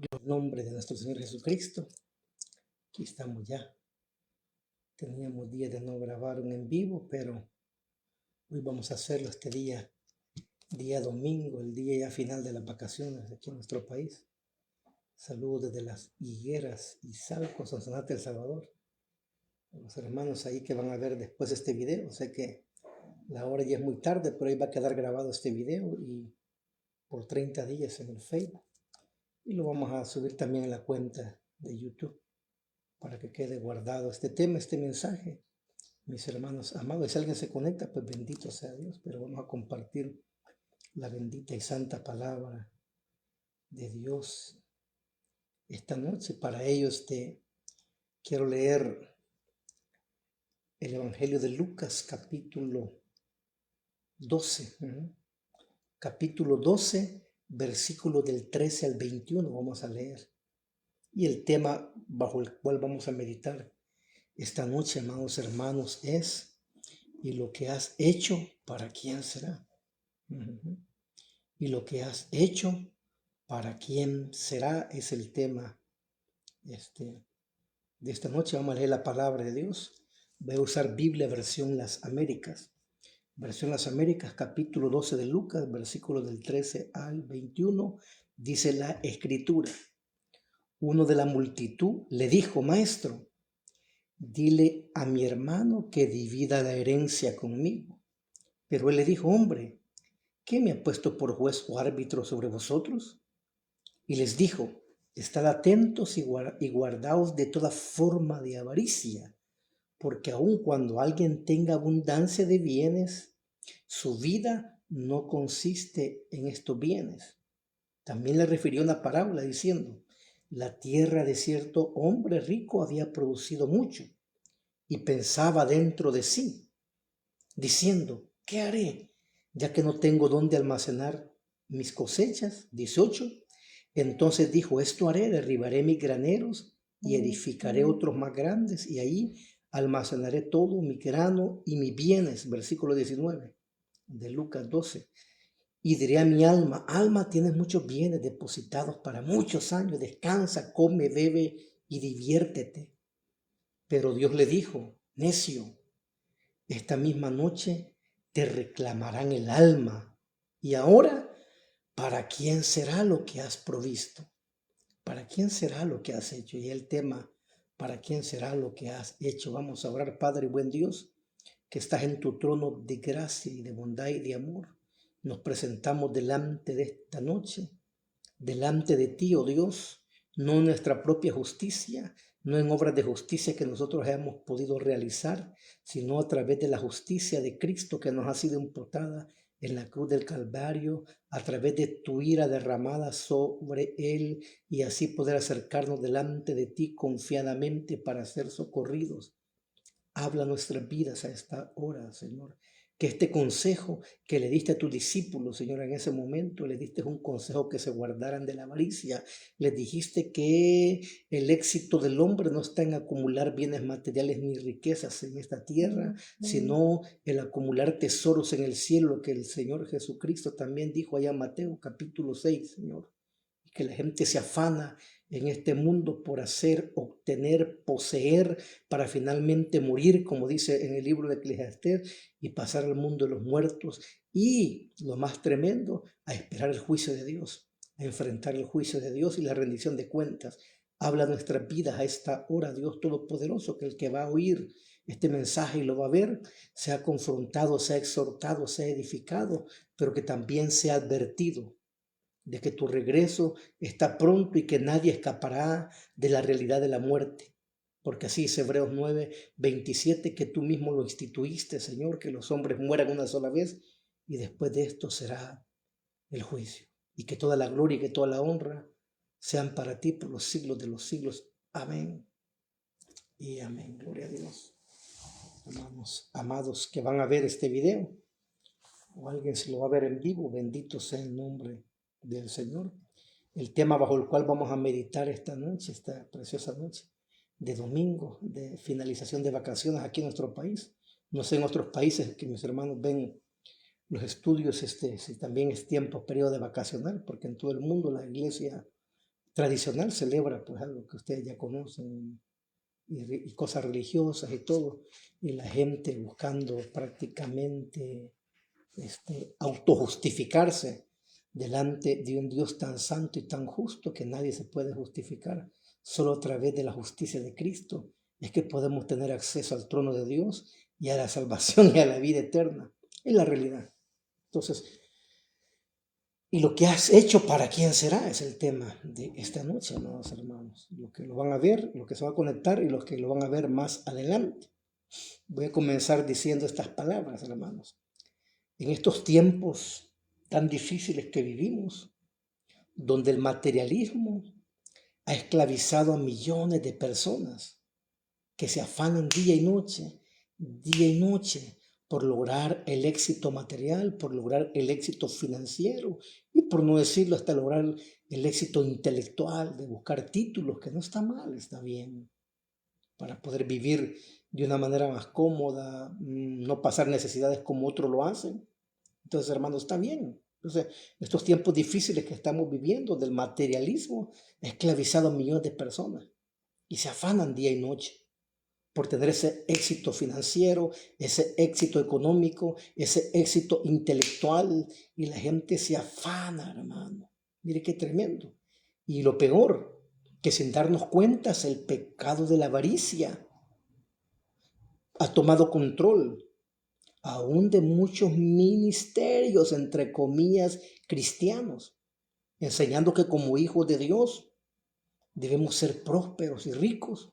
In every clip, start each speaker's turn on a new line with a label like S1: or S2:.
S1: En nombre de nuestro Señor Jesucristo, aquí estamos ya. Teníamos días de no grabar un en vivo, pero hoy vamos a hacerlo este día domingo, el día ya final de las vacaciones aquí en nuestro país. Saludos desde las Higueras y Salcos, Sonsonate, El Salvador. A los hermanos ahí que van a ver después este video. Sé que la hora ya es muy tarde, pero ahí va a quedar grabado este video y por 30 días en el Facebook. Y lo vamos a subir también en la cuenta de YouTube para que quede guardado este tema, este mensaje. Mis hermanos amados, si alguien se conecta, pues bendito sea Dios, pero vamos a compartir la bendita y santa palabra de Dios esta noche. Para ello quiero leer el Evangelio de Lucas, capítulo 12. Capítulo 12, versículo del 13 al 21, vamos a leer. Y el tema bajo el cual vamos a meditar esta noche, amados hermanos, es: ¿y lo que has hecho, para quién será? Y lo que has hecho, ¿para quién será? Es el tema de esta noche. Vamos a leer la palabra de Dios. Voy a usar Biblia versión Las Américas. Versión Las Américas, capítulo 12 de Lucas, versículos del 13 al 21. Dice la escritura: uno de la multitud le dijo: Maestro, dile a mi hermano que divida la herencia conmigo. Pero él le dijo: Hombre, ¿qué me ha puesto por juez o árbitro sobre vosotros? Y les dijo: Estad atentos y guardaos de toda forma de avaricia, porque aun cuando alguien tenga abundancia de bienes, su vida no consiste en estos bienes. También le refirió una parábola diciendo: la tierra de cierto hombre rico había producido mucho, y pensaba dentro de sí, diciendo: ¿qué haré, ya que no tengo dónde almacenar mis cosechas? 18. Entonces dijo: esto haré, derribaré mis graneros y edificaré otros más grandes, y ahí almacenaré todo mi grano y mis bienes. Versículo 19 de Lucas 12. Y diré a mi alma: alma, tienes muchos bienes depositados para muchos años, descansa, come, bebe y diviértete. Pero Dios le dijo: necio, esta misma noche te reclamarán el alma. Y ahora, ¿para quién será lo que has provisto? ¿Para quién será lo que has hecho? Y el tema: ¿para quién será lo que has hecho? Vamos a orar. Padre buen Dios, que estás en tu trono de gracia y de bondad y de amor, nos presentamos delante de esta noche, delante de ti, oh Dios, no en nuestra propia justicia, no en obras de justicia que nosotros hayamos podido realizar, sino a través de la justicia de Cristo que nos ha sido imputada en la cruz del Calvario, a través de tu ira derramada sobre él, y así poder acercarnos delante de ti confiadamente para ser socorridos. Habla nuestras vidas a esta hora, Señor. Que este consejo que le diste a tus discípulos, Señor, en ese momento, le diste un consejo: que se guardaran de la avaricia. Les dijiste que el éxito del hombre no está en acumular bienes materiales ni riquezas en esta tierra, sino el acumular tesoros en el cielo, que el Señor Jesucristo también dijo allá en Mateo capítulo 6, Señor. Que la gente se afana en este mundo por hacer, obtener, poseer, para finalmente morir, como dice en el libro de Eclesiastés, y pasar al mundo de los muertos. Y lo más tremendo, a esperar el juicio de Dios, a enfrentar el juicio de Dios y la rendición de cuentas. Habla nuestras vidas a esta hora, Dios Todopoderoso, que el que va a oír este mensaje y lo va a ver, sea confrontado, sea exhortado, sea edificado, pero que también sea advertido de que tu regreso está pronto y que nadie escapará de la realidad de la muerte. Porque así dice Hebreos 9:27, que tú mismo lo instituiste, Señor, que los hombres mueran una sola vez y después de esto será el juicio. Y que toda la gloria y que toda la honra sean para ti por los siglos de los siglos. Amén y amén. Gloria a Dios. Hermanos amados que van a ver este video, o alguien se lo va a ver en vivo, bendito sea el nombre del Señor. El tema bajo el cual vamos a meditar esta noche, esta preciosa noche de domingo, de finalización de vacaciones aquí en nuestro país. No sé en otros países que mis hermanos ven los estudios, si también es tiempo, periodo de vacacional, porque en todo el mundo la iglesia tradicional celebra pues algo que ustedes ya conocen y cosas religiosas y todo, y la gente buscando prácticamente autojustificarse delante de un Dios tan santo y tan justo que nadie se puede justificar. Solo a través de la justicia de Cristo es que podemos tener acceso al trono de Dios y a la salvación y a la vida eterna. Es la realidad. Entonces, y lo que has hecho, ¿para quién será? Es el tema de esta noche, amados hermanos. Los que lo van a ver, los que se van a conectar y los que lo van a ver más adelante. Voy a comenzar diciendo estas palabras, hermanos. En estos tiempos tan difíciles que vivimos, donde el materialismo ha esclavizado a millones de personas que se afanan día y noche, por lograr el éxito material, por lograr el éxito financiero y por no decirlo hasta lograr el éxito intelectual de buscar títulos, que no está mal, está bien, para poder vivir de una manera más cómoda, no pasar necesidades como otros lo hacen. Entonces, hermanos, está bien. Entonces, estos tiempos difíciles que estamos viviendo del materialismo ha esclavizado a millones de personas y se afanan día y noche por tener ese éxito financiero, ese éxito económico, ese éxito intelectual, y la gente se afana, hermano. Mire qué tremendo. Y lo peor, que sin darnos cuenta es el pecado de la avaricia. Ha tomado control aún de muchos ministerios, entre comillas, cristianos, enseñando que como hijos de Dios debemos ser prósperos y ricos,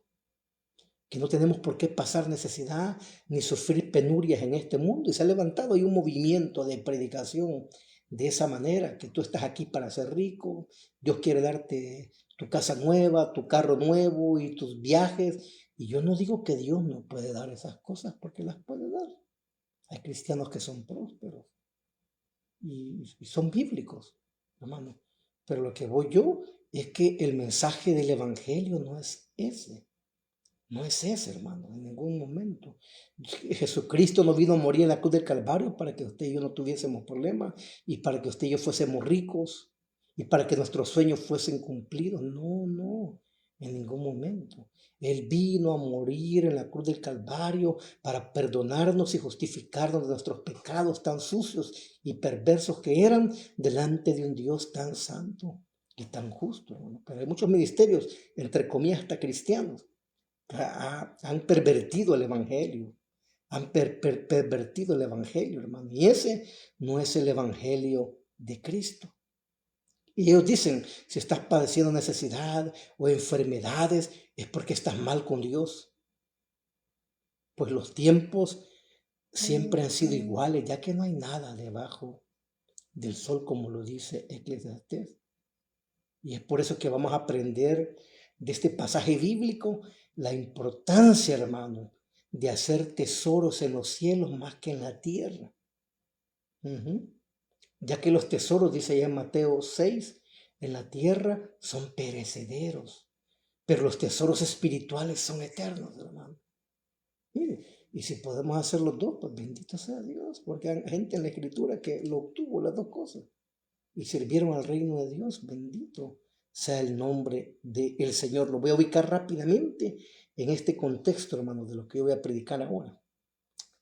S1: que no tenemos por qué pasar necesidad ni sufrir penurias en este mundo. Y se ha levantado ahí un movimiento de predicación de esa manera, que tú estás aquí para ser rico, Dios quiere darte tu casa nueva, tu carro nuevo y tus viajes. Y yo no digo que Dios no puede dar esas cosas, porque las puede dar. Hay cristianos que son prósperos y son bíblicos, hermano. Pero lo que voy yo es que el mensaje del Evangelio no es ese. No es ese, hermano, en ningún momento. Jesucristo no vino a morir en la cruz del Calvario para que usted y yo no tuviésemos problemas y para que usted y yo fuésemos ricos y para que nuestros sueños fuesen cumplidos. No, no, en ningún momento. Él vino a morir en la cruz del Calvario para perdonarnos y justificarnos de nuestros pecados tan sucios y perversos que eran delante de un Dios tan santo y tan justo, hermano. Pero hay muchos ministerios, entre comillas, hasta cristianos, han pervertido el evangelio, han pervertido el evangelio, hermano. Y ese no es el evangelio de Cristo. Y ellos dicen, si estás padeciendo necesidad o enfermedades, es porque estás mal con Dios. Pues los tiempos siempre han sido iguales, ya que no hay nada debajo del sol, como lo dice Eclesiastés. Y es por eso que vamos a aprender de este pasaje bíblico la importancia, hermano, de hacer tesoros en los cielos más que en la tierra. Ya que los tesoros, dice ya en Mateo 6, en la tierra son perecederos, pero los tesoros espirituales son eternos, hermano. Mire, y si podemos hacer los dos, pues bendito sea Dios, porque hay gente en la Escritura que lo obtuvo las dos cosas y sirvieron al reino de Dios. Bendito sea el nombre del Señor. Lo voy a ubicar rápidamente en este contexto, hermano, de lo que yo voy a predicar ahora.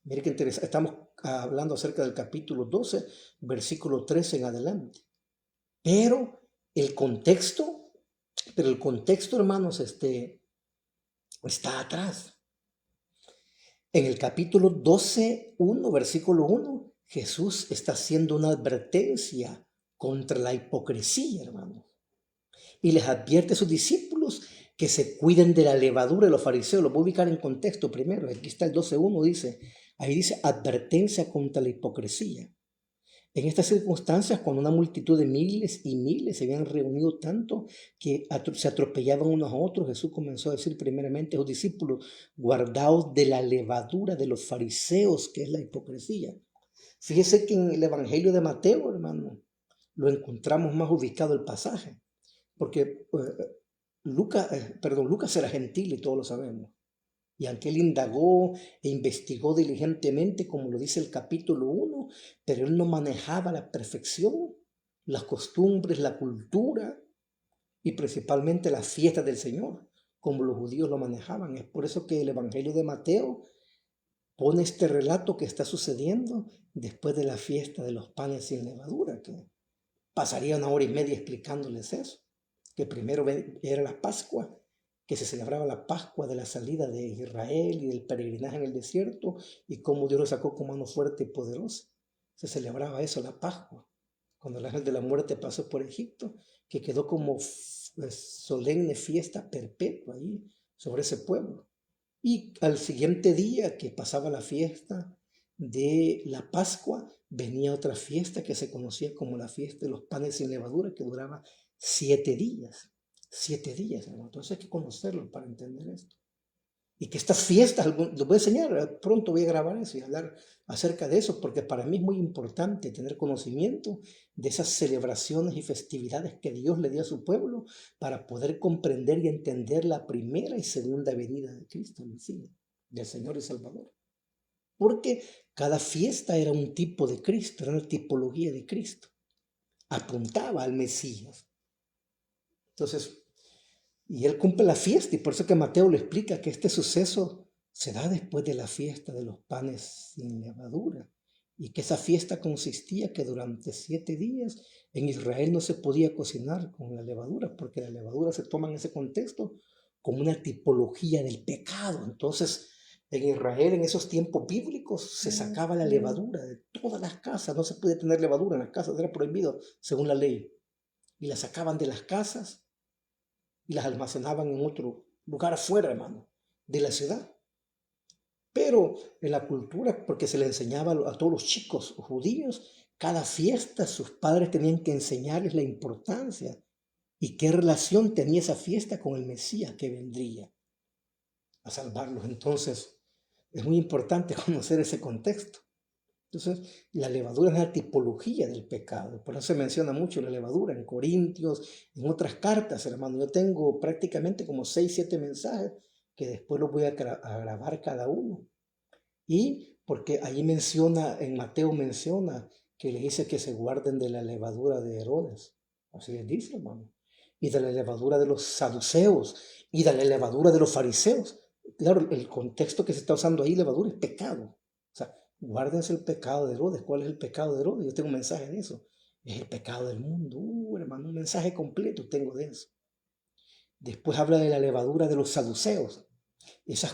S1: Mire qué interesante. Estamos hablando acerca del capítulo 12, versículo 13 en adelante. Pero el contexto, hermanos, está atrás. En el capítulo 12, 1, versículo 1, Jesús está haciendo una advertencia contra la hipocresía, hermanos. Y les advierte a sus discípulos que se cuiden de la levadura de los fariseos. Lo voy a ubicar en contexto primero. Aquí está el 12.1, ahí dice advertencia contra la hipocresía. En estas circunstancias, cuando una multitud de miles y miles se habían reunido tanto que se atropellaban unos a otros, Jesús comenzó a decir primeramente a sus discípulos, guardaos de la levadura de los fariseos, que es la hipocresía. Fíjese que en el Evangelio de Mateo, hermano, lo encontramos más ubicado el pasaje, porque Lucas era gentil y todos lo sabemos. Y aunque él indagó e investigó diligentemente, como lo dice el capítulo 1, pero él no manejaba a la perfección las costumbres, la cultura y principalmente las fiestas del Señor, como los judíos lo manejaban. Es por eso que el Evangelio de Mateo pone este relato que está sucediendo después de la fiesta de los panes sin levadura, que pasaría 1 hora y media explicándoles eso, que primero era la Pascua, que se celebraba la Pascua de la salida de Israel y del peregrinaje en el desierto, y cómo Dios lo sacó con mano fuerte y poderosa. Se celebraba eso, la Pascua, cuando el ángel de la muerte pasó por Egipto, que quedó como solemne fiesta perpetua ahí sobre ese pueblo. Y al siguiente día que pasaba la fiesta de la Pascua, venía otra fiesta que se conocía como la fiesta de los panes sin levadura, que duraba 7 días. 7 días, hermano. Entonces hay que conocerlo para entender esto. Y que estas fiestas, les voy a enseñar, pronto voy a grabar eso y hablar acerca de eso, porque para mí es muy importante tener conocimiento de esas celebraciones y festividades que Dios le dio a su pueblo para poder comprender y entender la primera y segunda venida de Cristo, el Mesías, del Señor y Salvador. Porque cada fiesta era un tipo de Cristo, era una tipología de Cristo, apuntaba al Mesías. Entonces, y él cumple la fiesta, y por eso que Mateo le explica que este suceso se da después de la fiesta de los panes sin levadura, y que esa fiesta consistía que durante 7 días en Israel no se podía cocinar con la levadura, porque la levadura se toma en ese contexto como una tipología del pecado. Entonces, en Israel en esos tiempos bíblicos se sacaba la levadura de todas las casas, no se podía tener levadura en las casas, era prohibido según la ley, y la sacaban de las casas y las almacenaban en otro lugar afuera, hermano, de la ciudad. Pero en la cultura, porque se le enseñaba a todos los chicos judíos, cada fiesta sus padres tenían que enseñarles la importancia y qué relación tenía esa fiesta con el Mesías que vendría a salvarlos. Entonces, es muy importante conocer ese contexto. Entonces, la levadura es la tipología del pecado. Por eso se menciona mucho la levadura en Corintios, en otras cartas, hermano. Yo tengo prácticamente como 6, 7 mensajes que después los voy a grabar cada uno. Y porque allí menciona, en Mateo menciona que le dice que se guarden de la levadura de Herodes. Así les dice, hermano. Y de la levadura de los saduceos y de la levadura de los fariseos. Claro, el contexto que se está usando ahí, levadura, es pecado. O sea, guárdense el pecado de Herodes. ¿Cuál es el pecado de Herodes? Yo tengo un mensaje de eso. Es el pecado del mundo. Hermano, un mensaje completo tengo de eso. Después habla de la levadura de los saduceos.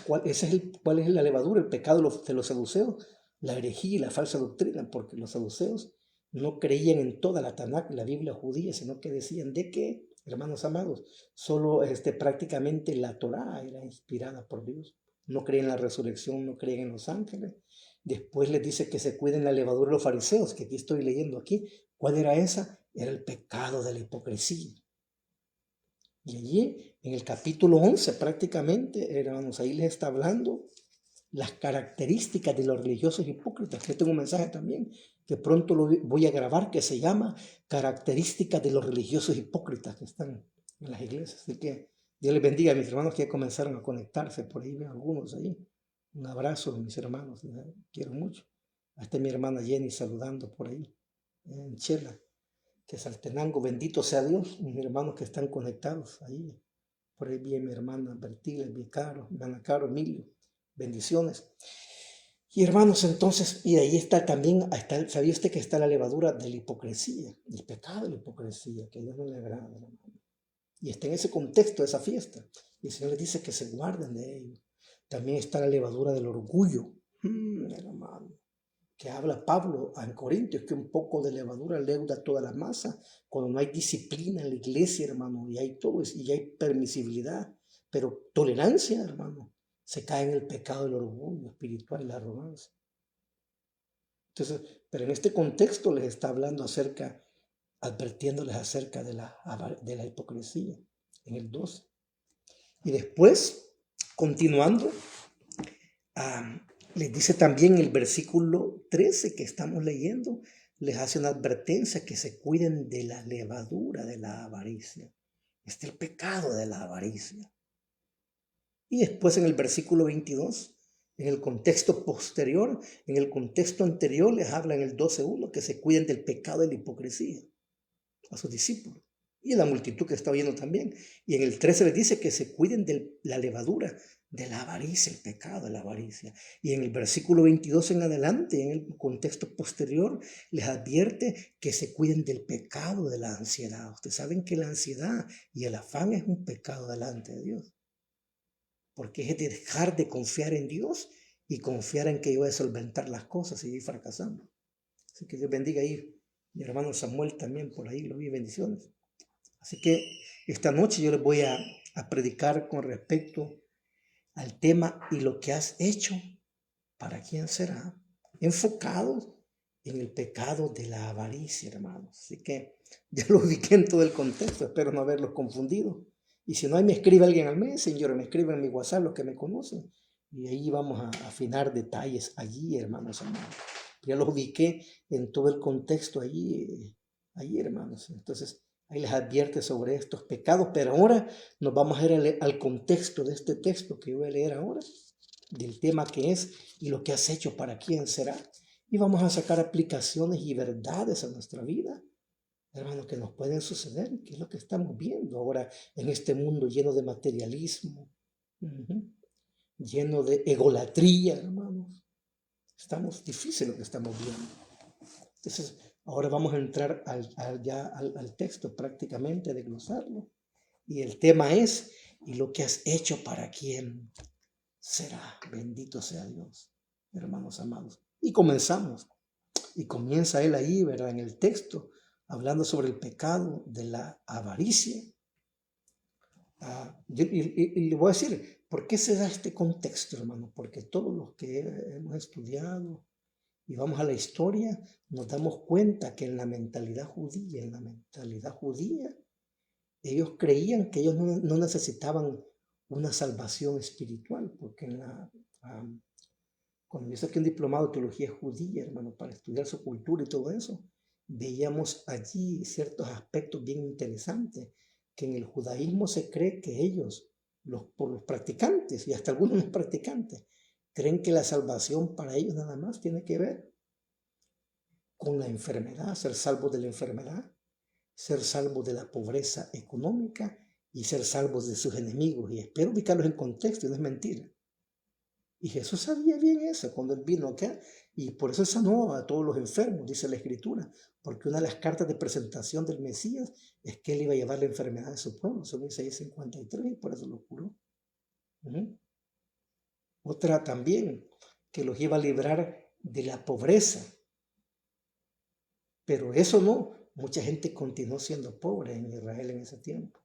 S1: ¿Cuál es la levadura? El pecado de los saduceos, la herejía y la falsa doctrina, porque los saduceos no creían en toda la Tanakh, la Biblia judía, sino que decían de que, hermanos amados, solo prácticamente la Torá era inspirada por Dios. No creían en la resurrección, no creían en los ángeles. Después les dice que se cuiden la levadura de los fariseos, que aquí estoy leyendo aquí. ¿Cuál era esa? Era el pecado de la hipocresía. Y allí, en el capítulo 11, prácticamente, hermanos, ahí les está hablando las características de los religiosos hipócritas. Yo tengo un mensaje también que pronto lo voy a grabar que se llama Características de los religiosos hipócritas que están en las iglesias. Así que Dios les bendiga a mis hermanos que ya comenzaron a conectarse. Por ahí ven algunos ahí. Un abrazo, mis hermanos. Les quiero mucho. Hasta mi hermana Jenny saludando por ahí, en Chela. Que Saltenango, bendito sea Dios, mis hermanos que están conectados ahí. Por ahí vi a mi hermana Bertila, mi hermana Caro, Emilio. Bendiciones. Y hermanos, entonces, y de ahí está también, ¿sabía usted que está la levadura de la hipocresía? El pecado de la hipocresía, que a Dios no le agrada, hermano. Y está en ese contexto de esa fiesta. Y el Señor les dice que se guarden de ello. También está la levadura del orgullo. Hermano, que habla Pablo en Corintios, que un poco de levadura leuda toda la masa, cuando no hay disciplina en la iglesia, hermano, y hay todo, y hay permisibilidad, pero tolerancia, hermano, se cae en el pecado del orgullo espiritual y la arrogancia. Entonces, pero en este contexto les está hablando advirtiéndoles acerca de la hipocresía, en el 12. Y después, continuando, les dice también el versículo 13 que estamos leyendo, les hace una advertencia que se cuiden de la levadura de la avaricia. Este es el pecado de la avaricia. Y después en el versículo 22, en el contexto posterior, en el contexto anterior les habla en el 12:1 que se cuiden del pecado de la hipocresía a sus discípulos. y la multitud que está oyendo también. Y en el 13 les dice que se cuiden de la levadura, de la avaricia, el pecado de la avaricia. Y en el versículo 22 en adelante, en el contexto posterior, les advierte que se cuiden del pecado de la ansiedad. Ustedes saben que la ansiedad y el afán es un pecado delante de Dios, porque es dejar de confiar en Dios y confiar en que yo voy a solventar las cosas y ir fracasando. Así que Dios bendiga ahí. Mi hermano Samuel también por ahí lo vi, bendiciones. Así que esta noche yo les voy a predicar con respecto al tema y lo que has hecho, ¿para quién será? Enfocados en el pecado de la avaricia, hermanos. Así que ya lo ubiqué en todo el contexto, espero no haberlos confundido. Y si no, ahí me escribe alguien al Messenger, me escribe en mi WhatsApp los que me conocen. Y ahí vamos a afinar detalles allí, hermanos. Ya los ubiqué en todo el contexto allí, hermanos. Entonces, ahí les advierte sobre estos pecados, pero ahora nos vamos a ir al contexto de este texto que yo voy a leer ahora, del tema que es y lo que has hecho, para quién será. Y vamos a sacar aplicaciones y verdades a nuestra vida, hermanos, que nos pueden suceder, que es lo que estamos viendo ahora en este mundo lleno de materialismo, lleno de egolatría, hermanos. Estamos difícil lo que estamos viendo. Entonces, ahora vamos a entrar al texto prácticamente, de glosarlo. Y el tema es, y lo que has hecho, ¿para quién será? Bendito sea Dios, hermanos amados. Y comenzamos. Y comienza él ahí, ¿verdad? En el texto, hablando sobre el pecado de la avaricia. Y le voy a decir, ¿por qué se da este contexto, hermano? Porque todos los que hemos estudiado y vamos a la historia, nos damos cuenta que en la mentalidad judía, ellos creían que ellos no necesitaban una salvación espiritual, porque cuando yo saqué un diplomado de teología judía, hermano, para estudiar su cultura y todo eso, veíamos allí ciertos aspectos bien interesantes, que en el judaísmo se cree que ellos, por los practicantes, y hasta algunos no practicantes, creen que la salvación para ellos nada más tiene que ver con la enfermedad, ser salvos de la enfermedad, ser salvos de la pobreza económica y ser salvos de sus enemigos. Y espero ubicarlos en contexto, no es mentira. Y Jesús sabía bien eso cuando él vino acá, y por eso sanó a todos los enfermos, dice la Escritura, porque una de las cartas de presentación del Mesías es que él iba a llevar la enfermedad de su pueblo, según Isaías 53, y por eso lo curó. Otra también, que los iba a librar de la pobreza. Pero eso no, mucha gente continuó siendo pobre en Israel en ese tiempo.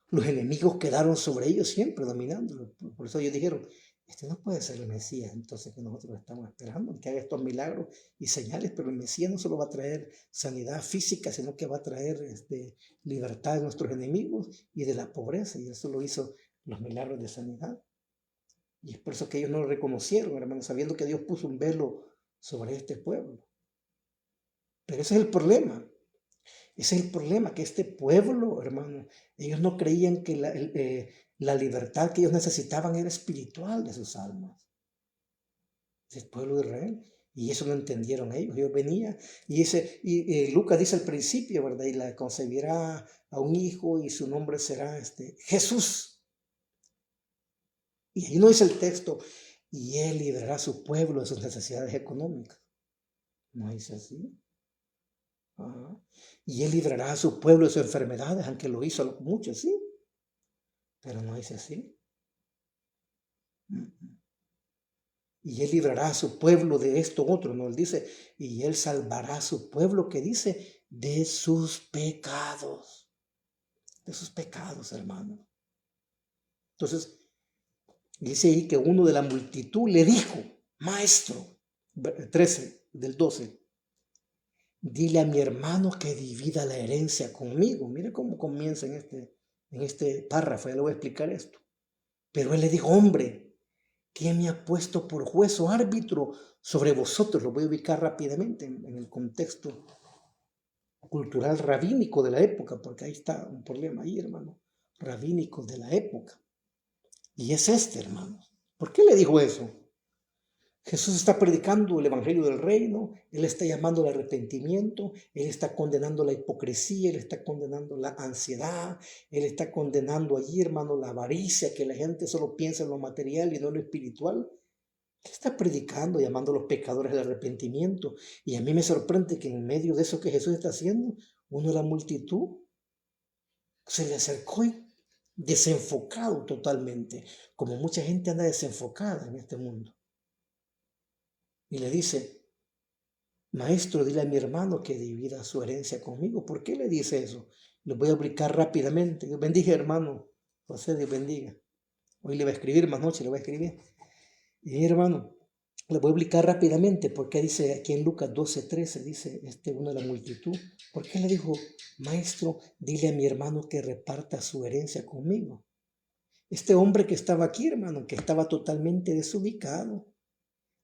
S1: Los enemigos quedaron sobre ellos siempre, dominándolo. Por eso ellos dijeron, este no puede ser el Mesías, entonces que nosotros estamos esperando, que haga estos milagros y señales, pero el Mesías no solo va a traer sanidad física, sino que va a traer libertad de nuestros enemigos y de la pobreza, y eso lo hizo los milagros de sanidad. Y es por eso que ellos no lo reconocieron, hermanos, sabiendo que Dios puso un velo sobre este pueblo. Pero ese es el problema. Ese es el problema, que este pueblo, hermano, ellos no creían que la libertad que ellos necesitaban era espiritual de sus almas. Es el pueblo de Israel. Y eso no entendieron ellos. Ellos venían y Lucas dice al principio, ¿verdad? Y la concebirá a un hijo y su nombre será Jesús. Y ahí no dice el texto, y él liberará a su pueblo de sus necesidades económicas. No dice así. Y él librará a su pueblo de sus enfermedades, aunque lo hizo mucho, sí. Pero no dice así. Y él librará a su pueblo de esto otro, no, él dice, y él salvará a su pueblo, que dice, de sus pecados. De sus pecados, hermano. Entonces, dice ahí que uno de la multitud le dijo, maestro, 13 del 12, dile a mi hermano que divida la herencia conmigo. Mire cómo comienza en este párrafo, ya le voy a explicar esto. Pero él le dijo, hombre, ¿quién me ha puesto por juez o árbitro sobre vosotros? Lo voy a ubicar rápidamente en el contexto cultural rabínico de la época, porque ahí está un problema ahí, hermano, rabínico de la época. Y es hermano. ¿Por qué le dijo eso? Jesús está predicando el evangelio del reino, Él está llamando al arrepentimiento, Él está condenando la hipocresía, Él está condenando la ansiedad, Él está condenando allí, hermano, la avaricia, que la gente solo piensa en lo material y no en lo espiritual. Él está predicando, llamando a los pecadores al arrepentimiento. Y a mí me sorprende que en medio de eso que Jesús está haciendo, uno de la multitud se le acercó y desenfocado totalmente, como mucha gente anda desenfocada en este mundo. Y le dice: Maestro, dile a mi hermano que divida su herencia conmigo. ¿Por qué le dice eso? Lo voy a aplicar rápidamente. Dios bendiga, hermano José, Dios bendiga. Hoy le voy a escribir, más noche le voy a escribir. Y hermano, le voy a explicar rápidamente por qué dice aquí en Lucas 12:13, dice uno de la multitud. ¿Por qué le dijo: Maestro, dile a mi hermano que reparta su herencia conmigo? Este hombre que estaba aquí, hermano, que estaba totalmente desubicado,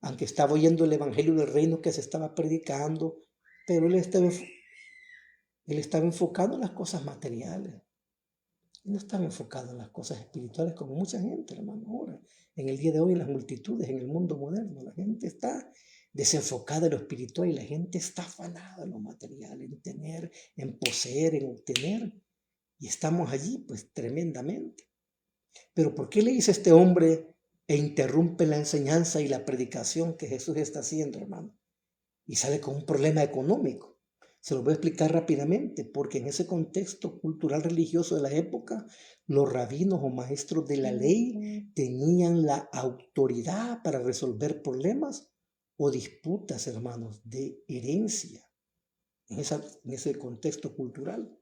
S1: aunque estaba oyendo el evangelio del reino que se estaba predicando, pero él estaba enfocado en las cosas materiales. Él no estaba enfocado en las cosas espirituales como mucha gente, hermano, ahora. En el día de hoy, en las multitudes, en el mundo moderno, la gente está desenfocada en lo espiritual y la gente está afanada en lo material, en tener, en poseer, en obtener. Y estamos allí, pues, tremendamente. Pero ¿por qué le dice este hombre e interrumpe la enseñanza y la predicación que Jesús está haciendo, hermano? Y sale con un problema económico. Se lo voy a explicar rápidamente, porque en ese contexto cultural religioso de la época, los rabinos o maestros de la ley tenían la autoridad para resolver problemas o disputas, hermanos, de herencia en ese contexto cultural.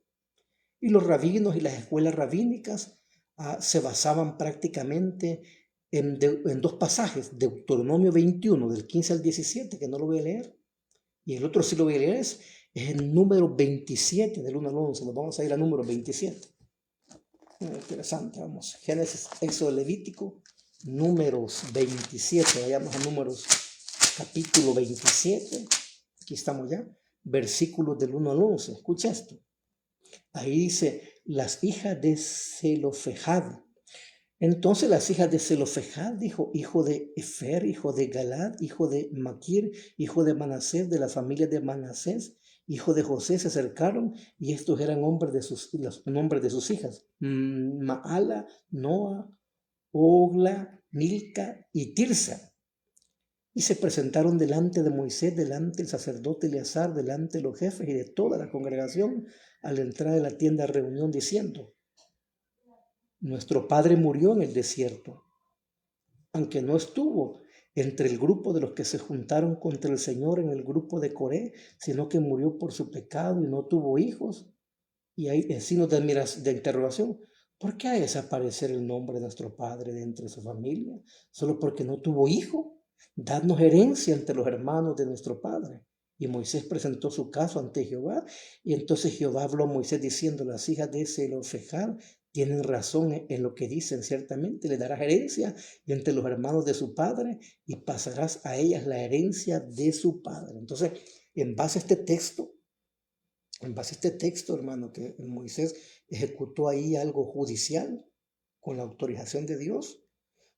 S1: Y los rabinos y las escuelas rabínicas se basaban prácticamente en dos pasajes: Deuteronomio 21, del 15 al 17, que no lo voy a leer, y el otro sí lo voy a leer, es el número 27, del 1 al 11. Nos vamos a ir al número 27. Interesante, vamos. Génesis, Éxodo, Levítico, números 27. Vayamos a números capítulo 27. Aquí estamos ya. Versículos del 1 al 11. Escucha esto. Ahí dice: las hijas de Zelofejad. Entonces las hijas de Zelofejad, hijo de Efer, hijo de Galad, hijo de Maquir, hijo de Manasés, de la familia de Manasés, hijo de José, se acercaron, y estos eran los nombres de sus hijas: Maala, Noa, Ogla, Milca y Tirsa. Y se presentaron delante de Moisés, delante del sacerdote Eleazar, delante de los jefes y de toda la congregación, a la entrada de la tienda de reunión, diciendo: nuestro padre murió en el desierto, aunque no estuvo entre el grupo de los que se juntaron contra el Señor en el grupo de Coré, sino que murió por su pecado y no tuvo hijos. Y hay signos de interrogación. ¿Por qué ha de desaparecer el nombre de nuestro padre de entre su familia? ¿Solo porque no tuvo hijo? Dadnos herencia entre los hermanos de nuestro padre. Y Moisés presentó su caso ante Jehová. Y entonces Jehová habló a Moisés diciendo: las hijas de Zelofejad tienen razón en lo que dicen. Ciertamente le darás herencia entre los hermanos de su padre, y pasarás a ellas la herencia de su padre. Entonces, en base a este texto, hermano, que Moisés ejecutó ahí algo judicial con la autorización de Dios.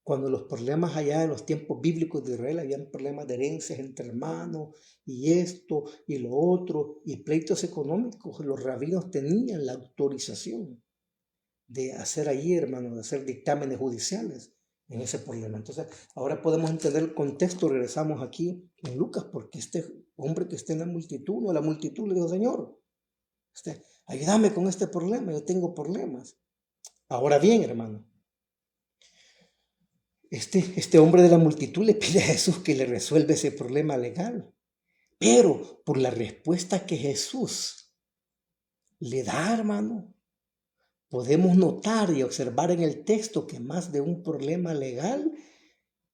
S1: Cuando los problemas allá en los tiempos bíblicos de Israel, habían problemas de herencias entre hermanos, y esto y lo otro, y pleitos económicos, los rabinos tenían la autorización de hacer allí, hermano, de hacer dictámenes judiciales en ese problema. Entonces, ahora podemos entender el contexto. Regresamos aquí en Lucas, porque este hombre que está en la multitud, no, la multitud le dijo: Señor, ayúdame con este problema, yo tengo problemas. Ahora bien, hermano, este hombre de la multitud le pide a Jesús que le resuelva ese problema legal, pero por la respuesta que Jesús le da, hermano, podemos notar y observar en el texto que más de un problema legal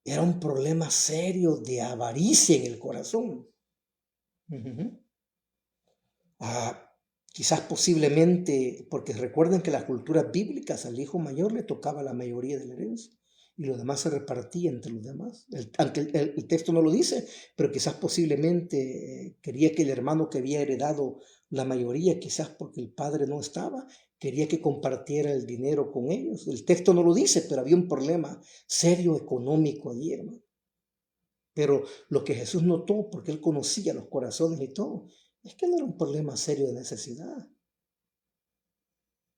S1: era un problema serio de avaricia en el corazón. Ah, quizás posiblemente, porque recuerden que las culturas bíblicas al hijo mayor le tocaba la mayoría de la herencia y lo demás se repartía entre los demás. Aunque el texto no lo dice, pero quizás posiblemente quería que el hermano que había heredado la mayoría, quizás porque el padre no estaba, quería que compartiera el dinero con ellos. El texto no lo dice, pero había un problema serio económico allí, hermano. Pero lo que Jesús notó, porque él conocía los corazones y todo, es que no era un problema serio de necesidad,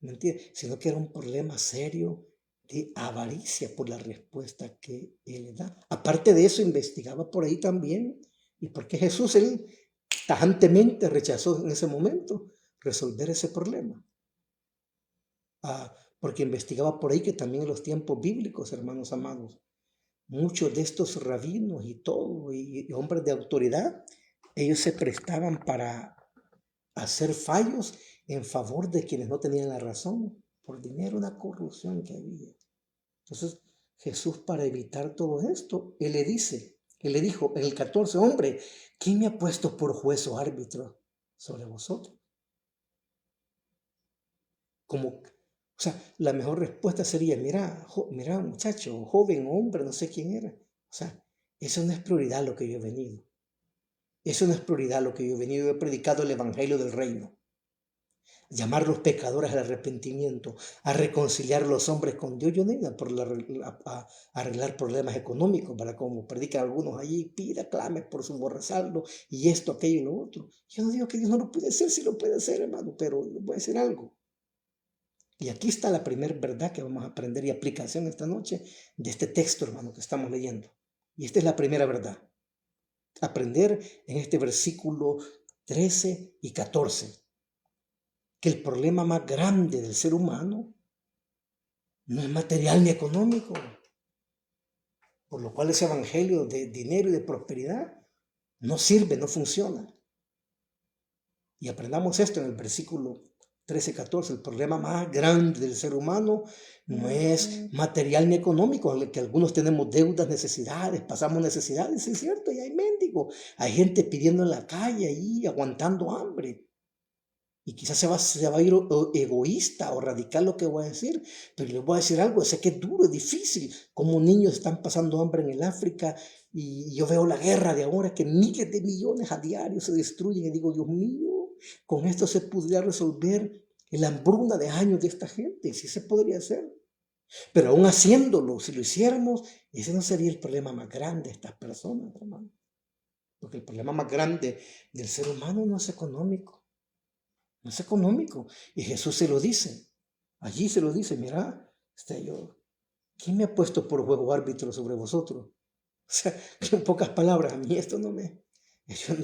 S1: ¿me entiendes? Sino que era un problema serio de avaricia por la respuesta que él le da. Aparte de eso, investigaba por ahí también, y porque Jesús, él tajantemente rechazó en ese momento resolver ese problema. Porque investigaba por ahí que también en los tiempos bíblicos, hermanos amados, muchos de estos rabinos y todo, y hombres de autoridad, ellos se prestaban para hacer fallos en favor de quienes no tenían la razón, por dinero, una corrupción que había. Entonces, Jesús, para evitar todo esto, él le dijo en el 14, hombre, ¿quién me ha puesto por juez o árbitro sobre vosotros? Como, o sea, la mejor respuesta sería, mira, muchacho, joven, hombre, no sé quién era. O sea, eso no es prioridad lo que yo he venido. Eso no es prioridad lo que yo he venido. Yo he predicado el evangelio del reino. Llamar a los pecadores al arrepentimiento, a reconciliar a los hombres con Dios. Yo no iba por arreglar problemas económicos, para como predican algunos allí, pida, clame por su borrasaldo y esto, aquello y lo otro. Yo no digo que Dios no lo puede hacer, sí lo puede hacer, hermano, pero voy a decir algo. Y aquí está la primera verdad que vamos a aprender y aplicación esta noche de este texto, hermano, que estamos leyendo. Y esta es la primera verdad. Aprender en este versículo 13 y 14 que el problema más grande del ser humano no es material ni económico, por lo cual ese evangelio de dinero y de prosperidad no sirve, no funciona. Y aprendamos esto en el versículo 13, 14. El problema más grande del ser humano no es material ni económico, en el que algunos tenemos deudas, necesidades, pasamos necesidades, sí es cierto, y hay mendigos, hay gente pidiendo en la calle ahí, aguantando hambre. Y quizás se va a ir egoísta o radical lo que voy a decir, pero les voy a decir algo, sé que es duro, es difícil, como niños están pasando hambre en el África y yo veo la guerra de ahora, que miles de millones a diario se destruyen y digo, Dios mío, con esto se podría resolver la hambruna de años de esta gente, sí se podría hacer, pero aún haciéndolo, si lo hiciéramos, ese no sería el problema más grande de estas personas, hermano, porque el problema más grande del ser humano no es económico. No es económico. Y Jesús se lo dice. Allí se lo dice, mira, ¿quién me ha puesto por juego árbitro sobre vosotros? O sea, en pocas palabras, a mí esto no me...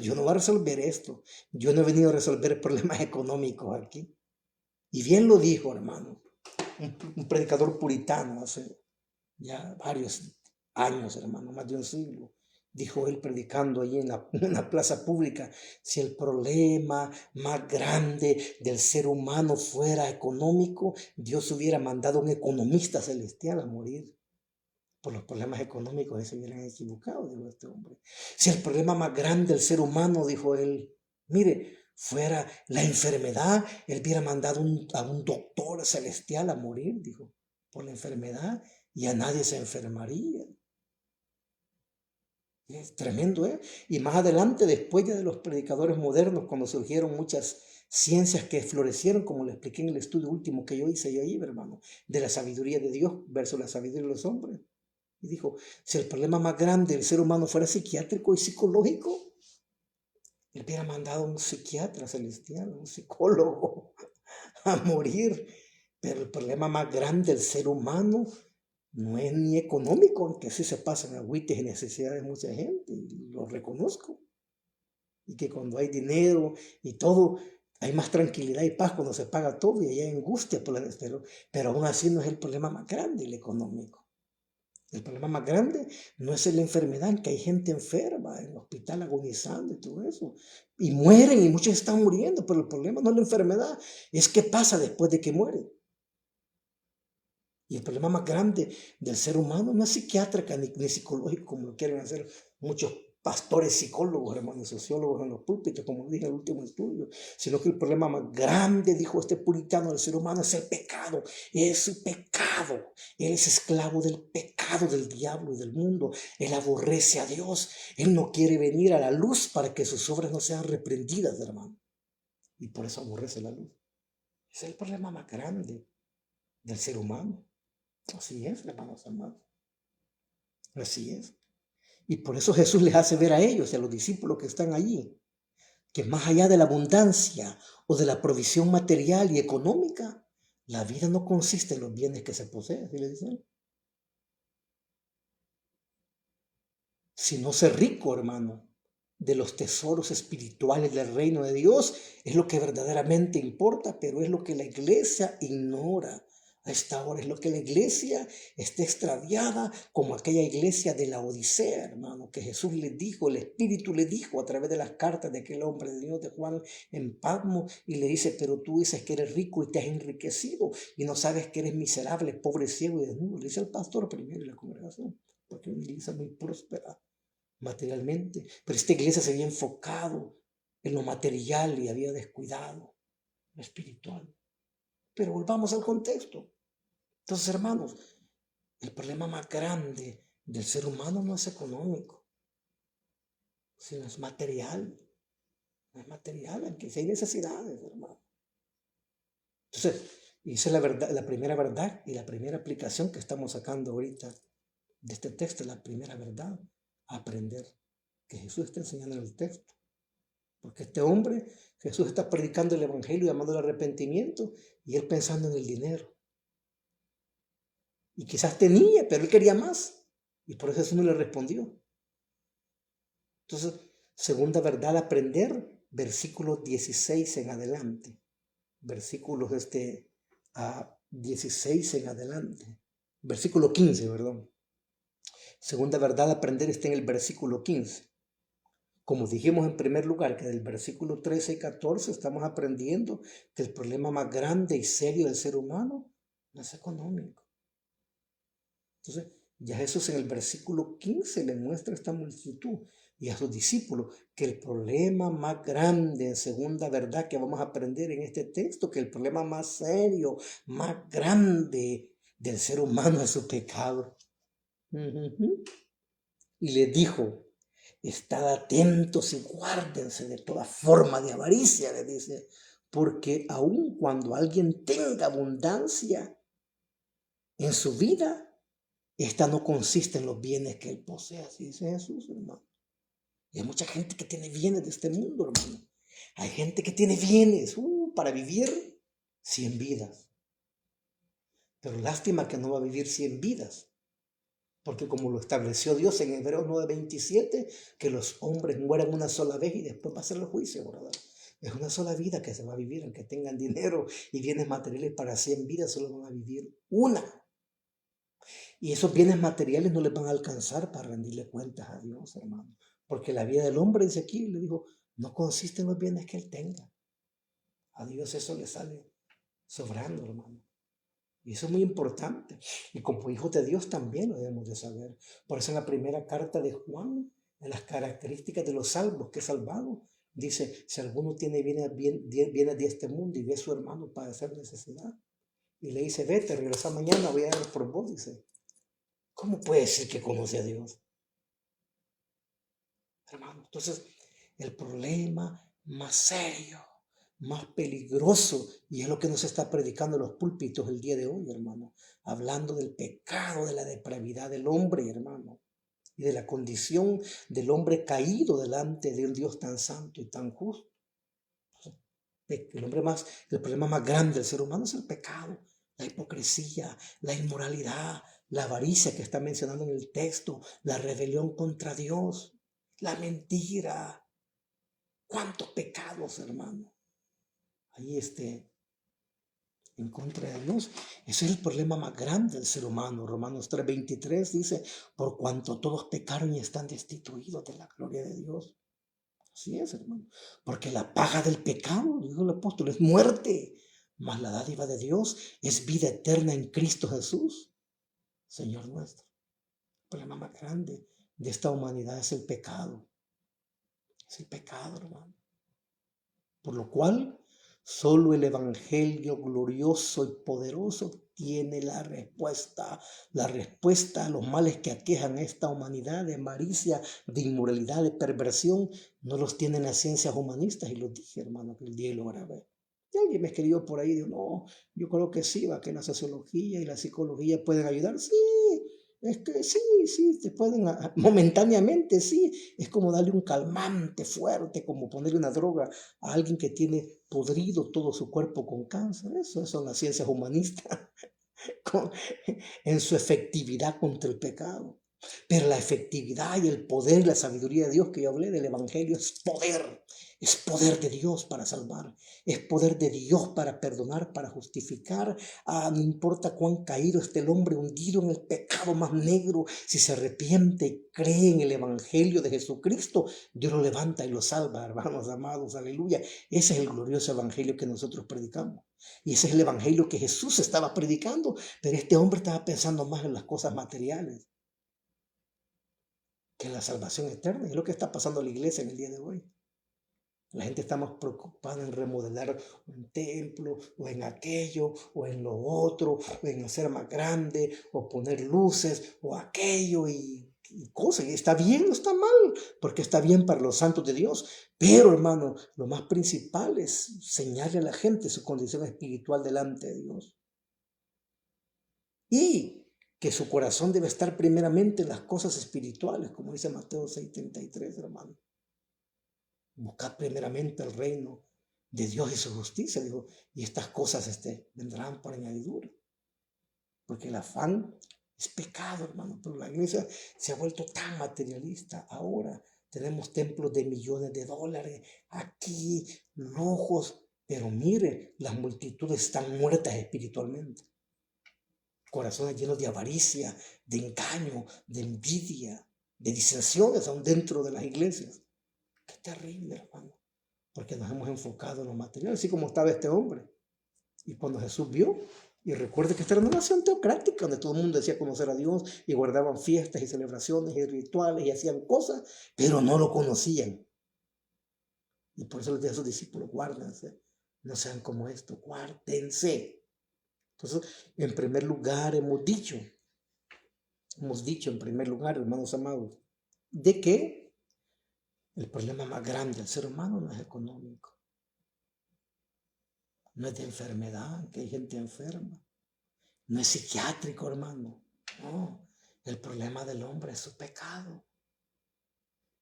S1: Yo no voy a resolver esto. Yo no he venido a resolver problemas económicos aquí. Y bien lo dijo, hermano, un predicador puritano hace ya varios años, hermano, más de un siglo. Dijo él predicando allí en una plaza pública, si el problema más grande del ser humano fuera económico, Dios hubiera mandado un economista celestial a morir por los problemas económicos y se hubieran equivocado, dijo este hombre. Si el problema más grande del ser humano, dijo él, mire, fuera la enfermedad, él hubiera mandado a un doctor celestial a morir, dijo, por la enfermedad y a nadie se enfermaría. Es tremendo, ¿eh? Y más adelante, después ya de los predicadores modernos, cuando surgieron muchas ciencias que florecieron, como le expliqué en el estudio último que yo hice ahí, hermano, de la sabiduría de Dios versus la sabiduría de los hombres. Y dijo, si el problema más grande del ser humano fuera psiquiátrico y psicológico, él hubiera mandado a un psiquiatra celestial, un psicólogo, a morir. Pero el problema más grande del ser humano no es ni económico, aunque sí se pasan agüites y necesidades de mucha gente, y lo reconozco. Y que cuando hay dinero y todo, hay más tranquilidad y paz cuando se paga todo y hay angustia por pero aún así no es el problema más grande el económico. El problema más grande no es la enfermedad, que hay gente enferma en el hospital agonizando y todo eso. Y mueren y muchos están muriendo, pero el problema no es la enfermedad, es qué pasa después de que mueren. Y el problema más grande del ser humano no es psiquiátrica ni psicológico, como lo quieren hacer muchos pastores psicólogos, hermanos, sociólogos en los púlpitos, como dije en el último estudio, sino que el problema más grande, dijo este puritano, del ser humano es el pecado, es su pecado. Él es esclavo del pecado del diablo y del mundo. Él aborrece a Dios. Él no quiere venir a la luz para que sus obras no sean reprendidas, hermano. Y por eso aborrece la luz. Ese es el problema más grande del ser humano. Así es, hermanos amados. Así es. Y por eso Jesús les hace ver a ellos y a los discípulos que están allí, que más allá de la abundancia o de la provisión material y económica, la vida no consiste en los bienes que se poseen, ¿sí le dicen? Sino ser rico, hermano, de los tesoros espirituales del reino de Dios, es lo que verdaderamente importa, pero es lo que la iglesia ignora. A esta hora es lo que la iglesia está extraviada, como aquella iglesia de la Odisea, hermano, que Jesús le dijo, el Espíritu le dijo a través de las cartas de aquel hombre de Dios de Juan en Patmos, y le dice, pero tú dices que eres rico y te has enriquecido y no sabes que eres miserable, pobre, ciego y desnudo. Le dice el pastor primero en la congregación, porque es una iglesia muy próspera materialmente, pero esta iglesia se había enfocado en lo material y había descuidado lo espiritual. Pero volvamos al contexto. Entonces, hermanos, el problema más grande del ser humano no es económico, sino es material. No es material, aunque sí hay necesidades, hermano. Entonces, esa es la verdad, la primera verdad y la primera aplicación que estamos sacando ahorita de este texto, la primera verdad, aprender que Jesús está enseñando en el texto. Porque este hombre, Jesús está predicando el evangelio, llamando al arrepentimiento, y él pensando en el dinero. Y quizás tenía, pero él quería más. Y por eso Jesús no le respondió. Entonces, segunda verdad al aprender, versículos 16 en adelante. Versículos a 16 en adelante. Versículo 15, perdón. Segunda verdad al aprender está en el versículo 15. Como dijimos en primer lugar, que del versículo 13 y 14 estamos aprendiendo que el problema más grande y serio del ser humano no es económico. Entonces, ya Jesús en el versículo 15 le muestra a esta multitud y a sus discípulos que el problema más grande, en segunda verdad que vamos a aprender en este texto, que el problema más serio, más grande del ser humano es su pecado. Y les dijo, estad atentos y guárdense de toda forma de avaricia, le dice, porque aun cuando alguien tenga abundancia en su vida, esta no consiste en los bienes que él posee, así dice Jesús, hermano. Y hay mucha gente que tiene bienes de este mundo, hermano. Hay gente que tiene bienes para vivir 100 vidas. Pero lástima que no va a vivir 100 vidas. Porque como lo estableció Dios en Hebreos 9:27, que los hombres mueran una sola vez y después va a ser el juicio, ¿verdad? Es una sola vida que se va a vivir, aunque tengan dinero y bienes materiales para 100 vidas, solo van a vivir una. Y esos bienes materiales no les van a alcanzar para rendirle cuentas a Dios, hermano. Porque la vida del hombre, dice aquí, le dijo, no consiste en los bienes que él tenga. A Dios eso le sale sobrando, hermano. Y eso es muy importante. Y como hijos de Dios también lo debemos de saber. Por eso en la primera carta de Juan, en las características de los salvos, que es salvado, dice, si alguno tiene bienes de este mundo y ve a su hermano padecer necesidad, y le dice, vete, regresa mañana, voy a ir por vos, dice, ¿cómo puede decir que conoce a Dios? Hermano, entonces, el problema más serio, más peligroso, y es lo que nos está predicando en los púlpitos el día de hoy, hermano, hablando del pecado, de la depravidad del hombre, hermano, y de la condición del hombre caído delante de un Dios tan santo y tan justo. El problema más grande del ser humano es el pecado, la hipocresía, la inmoralidad, la avaricia que está mencionando en el texto, la rebelión contra Dios, la mentira. ¿Cuántos pecados, hermano? Ahí en contra de Dios. Ese es el problema más grande del ser humano. Romanos 3:23 dice, por cuanto todos pecaron y están destituidos de la gloria de Dios. Así es, hermano. Porque la paga del pecado, dijo el apóstol, es muerte. Mas la dádiva de Dios es vida eterna en Cristo Jesús, Señor nuestro. El problema más grande de esta humanidad es el pecado. Es el pecado, hermano. Por lo cual, solo el Evangelio glorioso y poderoso tiene la respuesta a los males que aquejan a esta humanidad de malicia, de inmoralidad, de perversión. No los tienen las ciencias humanistas, y los dije, hermano, que el día lo grabé. Y alguien me escribió por ahí, dijo, no, yo creo que sí, va, que la sociología y la psicología pueden ayudar. Sí, Sí, te pueden, momentáneamente, sí, es como darle un calmante fuerte, como ponerle una droga a alguien que tiene podrido todo su cuerpo con cáncer. Eso son las ciencias humanistas con- en su efectividad contra el pecado. Pero la efectividad y el poder y la sabiduría de Dios que yo hablé del Evangelio es poder de Dios para salvar, es poder de Dios para perdonar, para justificar. No importa cuán caído esté el hombre, hundido en el pecado más negro, si se arrepiente y cree en el Evangelio de Jesucristo, Dios lo levanta y lo salva, hermanos amados, aleluya. Ese es el glorioso Evangelio que nosotros predicamos. Y ese es el Evangelio que Jesús estaba predicando, pero este hombre estaba pensando más en las cosas materiales que en la salvación eterna. Y es lo que está pasando en la iglesia en el día de hoy. La gente está más preocupada en remodelar un templo, o en aquello, o en lo otro, o en hacer más grande, o poner luces, o aquello y cosas. Y está bien, no está mal, porque está bien para los santos de Dios. Pero, hermano, lo más principal es señalarle a la gente su condición espiritual delante de Dios. Y que su corazón debe estar primeramente en las cosas espirituales, como dice Mateo 6:33, hermano. Buscad primeramente el reino de Dios y su justicia, dijo, y estas cosas vendrán por añadidura. Porque el afán es pecado, hermano, pero la iglesia se ha vuelto tan materialista. Ahora tenemos templos de millones de dólares, aquí, lujos, pero mire, las multitudes están muertas espiritualmente. Corazones llenos de avaricia, de engaño, de envidia, de disensiones aún dentro de las iglesias. Qué terrible, hermano, porque nos hemos enfocado en lo material, así como estaba este hombre. Y cuando Jesús vio, y recuerde que esta era una nación teocrática, donde todo el mundo decía conocer a Dios, y guardaban fiestas y celebraciones y rituales, y hacían cosas, pero no lo conocían. Y por eso les dice a sus discípulos, guárdense, no sean como esto, guárdense. Entonces, en primer lugar, hemos dicho en primer lugar, hermanos amados, de que el problema más grande del ser humano no es económico, no es de enfermedad, que hay gente enferma, no es psiquiátrico, hermano, no. El problema del hombre es su pecado,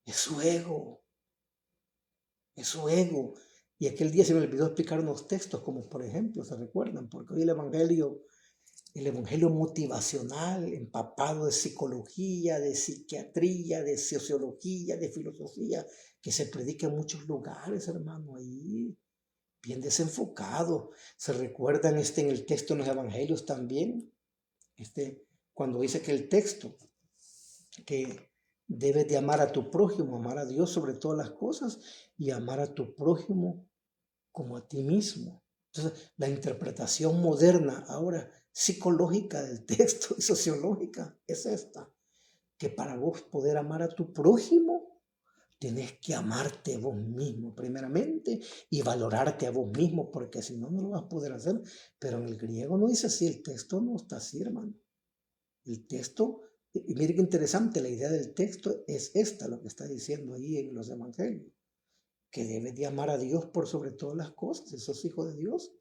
S1: es su ego, es su ego. Y aquel día se me olvidó explicar unos textos, como por ejemplo, ¿se recuerdan? Porque hoy el evangelio motivacional, empapado de psicología, de psiquiatría, de sociología, de filosofía, que se predica en muchos lugares, hermano, ahí, bien desenfocado. ¿Se recuerdan en el texto en los evangelios también? Cuando dice que el texto, que debes de amar a tu prójimo, amar a Dios sobre todas las cosas y amar a tu prójimo como a ti mismo. Entonces, la interpretación moderna ahora psicológica del texto y sociológica es esta, que para vos poder amar a tu prójimo, tenés que amarte a vos mismo primeramente y valorarte a vos mismo, porque si no, no lo vas a poder hacer. Pero en el griego no dice así, el texto no está así, hermano. El texto, y mire qué interesante, la idea del texto es esta, lo que está diciendo ahí en los evangelios, que debes de amar a Dios por sobre todas las cosas, sos hijo de Dios,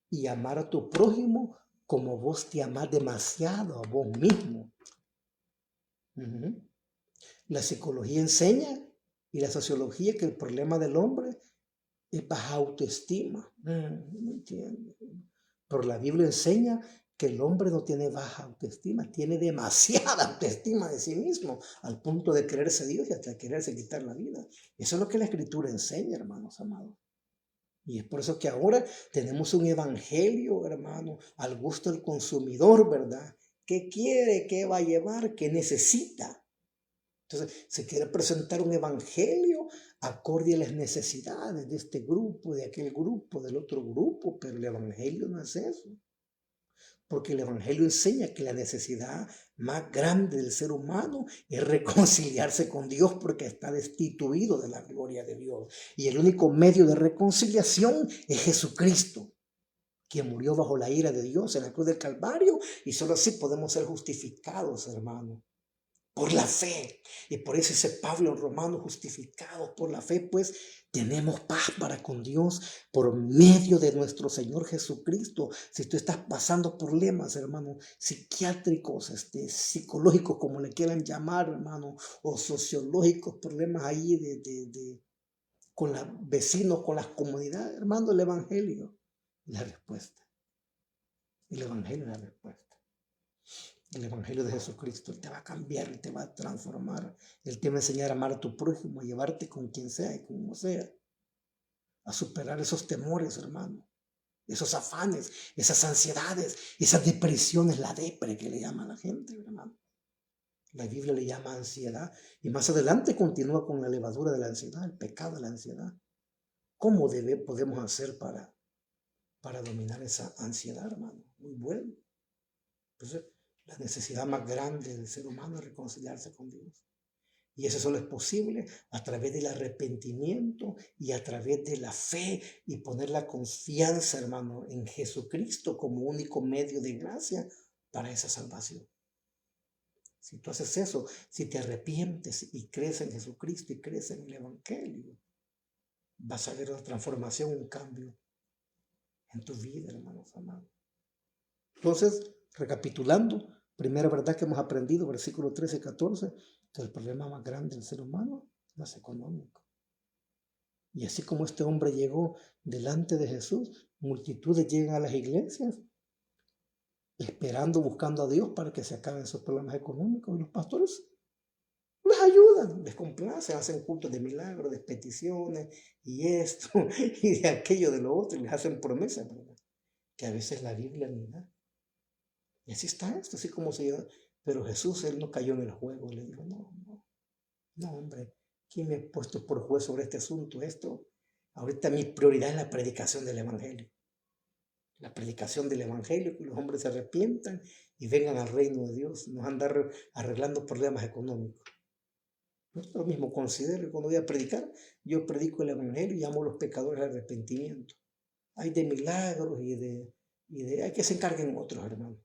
S1: y amar a tu prójimo como vos te amás demasiado a vos mismo. Uh-huh. La psicología enseña y la sociología que el problema del hombre es baja autoestima. No entiendo. Pero la Biblia enseña que el hombre no tiene baja autoestima, tiene demasiada autoestima de sí mismo, al punto de creerse Dios y hasta quererse quitar la vida. Eso es lo que la Escritura enseña, hermanos amados. Y es por eso que ahora tenemos un evangelio, hermano, al gusto del consumidor, ¿verdad? ¿Qué quiere? ¿Qué va a llevar? ¿Qué necesita? Entonces, se quiere presentar un evangelio acorde a las necesidades de este grupo, de aquel grupo, del otro grupo, pero el evangelio no es eso. Porque el evangelio enseña que la necesidad más grande del ser humano es reconciliarse con Dios porque está destituido de la gloria de Dios. Y el único medio de reconciliación es Jesucristo, quien murió bajo la ira de Dios en la cruz del Calvario, y solo así podemos ser justificados, hermano. por la fe. Y por eso dice Pablo en Romanos, justificados por la fe, pues tenemos paz para con Dios por medio de nuestro Señor Jesucristo. Si tú estás pasando problemas, hermano, psiquiátricos, psicológicos, como le quieran llamar, hermano, o sociológicos, problemas ahí con los vecinos, con las comunidades, hermano, el Evangelio es la respuesta. El Evangelio es la respuesta. El Evangelio de Jesucristo, Él te va a cambiar, Él te va a transformar, Él te va a enseñar a amar a tu prójimo, a llevarte con quien sea y como sea, a superar esos temores, hermano, esos afanes, esas ansiedades, esas depresiones, la depre que le llama a la gente, hermano. La Biblia le llama ansiedad y más adelante continúa con la levadura de la ansiedad, el pecado de la ansiedad. ¿Cómo podemos hacer para dominar esa ansiedad, hermano? Muy bueno. Entonces, la necesidad más grande del ser humano es reconciliarse con Dios. Y eso solo es posible a través del arrepentimiento y a través de la fe y poner la confianza, hermano, en Jesucristo como único medio de gracia para esa salvación. Si tú haces eso, si te arrepientes y crees en Jesucristo y crees en el Evangelio, vas a ver una transformación, un cambio en tu vida, hermanos amados. Entonces, recapitulando, primera verdad que hemos aprendido, versículo 13 y 14, que el problema más grande del ser humano no es económico. Y así como este hombre llegó delante de Jesús, multitudes llegan a las iglesias esperando, buscando a Dios para que se acaben sus problemas económicos. Y los pastores les ayudan, les complacen, hacen cultos de milagros, de peticiones y esto y de aquello, de lo otro, y les hacen promesas, ¿verdad? Que a veces la Biblia ni da. Y así está esto, así como se llama. Pero Jesús, Él no cayó en el juego. Le dijo, no, hombre, ¿quién me ha puesto por juez sobre este asunto? Ahorita mi prioridad es la predicación del Evangelio. La predicación del Evangelio, que los hombres se arrepientan y vengan al reino de Dios, no andar arreglando problemas económicos. Yo lo mismo considero que cuando voy a predicar, yo predico el Evangelio y llamo a los pecadores al arrepentimiento. Hay de milagros hay que se encarguen otros, hermanos.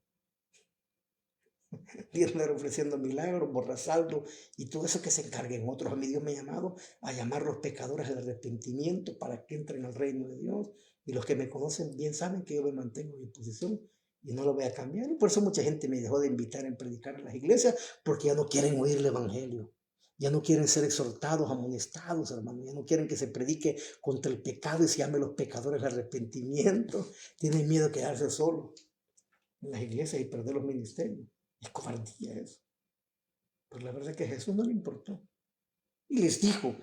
S1: Dios me ofreciendo milagros, borrasaldo y todo eso que se encarguen otros. A mí Dios me ha llamado a llamar a los pecadores al arrepentimiento para que entren al reino de Dios. Y los que me conocen bien saben que yo me mantengo en mi posición y no lo voy a cambiar. Y por eso mucha gente me dejó de invitar a predicar en las iglesias porque ya no quieren oír el evangelio. Ya no quieren ser exhortados, amonestados, hermano. Ya no quieren que se predique contra el pecado y se llame a los pecadores al arrepentimiento. Tienen miedo de quedarse solos en las iglesias y perder los ministerios. Es cobardía eso. Pero la verdad es que a Jesús no le importó. Y les dijo,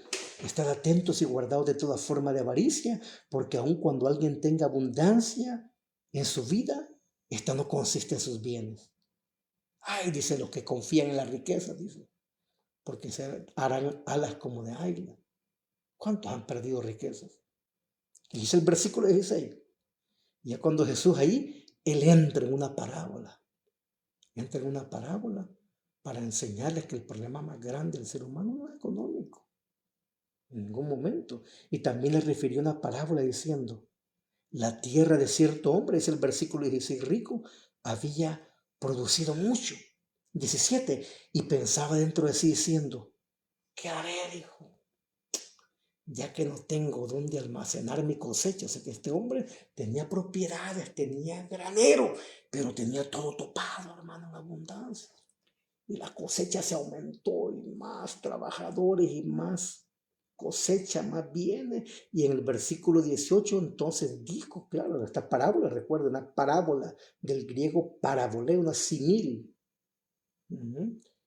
S1: estad atentos y guardados de toda forma de avaricia, porque aun cuando alguien tenga abundancia en su vida, esta no consiste en sus bienes. Ay, dice, los que confían en la riqueza, dice, porque se harán alas como de águila. ¿Cuántos han perdido riquezas? Y dice el versículo 16. Ya cuando Jesús ahí, Él entra en una parábola. Entra en una parábola para enseñarles que el problema más grande del ser humano no es económico, en ningún momento. Y también les refirió una parábola diciendo, la tierra de cierto hombre, es el versículo 16, rico, había producido mucho. 17, y pensaba dentro de sí diciendo, ¿qué haré, dijo? Ya que no tengo dónde almacenar mi cosecha. O sea que este hombre tenía propiedades, tenía granero, pero tenía todo topado, hermano, en abundancia. Y la cosecha se aumentó y más trabajadores y más cosecha más viene. Y en el versículo 18 entonces dijo, claro, esta parábola, recuerden, una parábola del griego parabolé, una simil.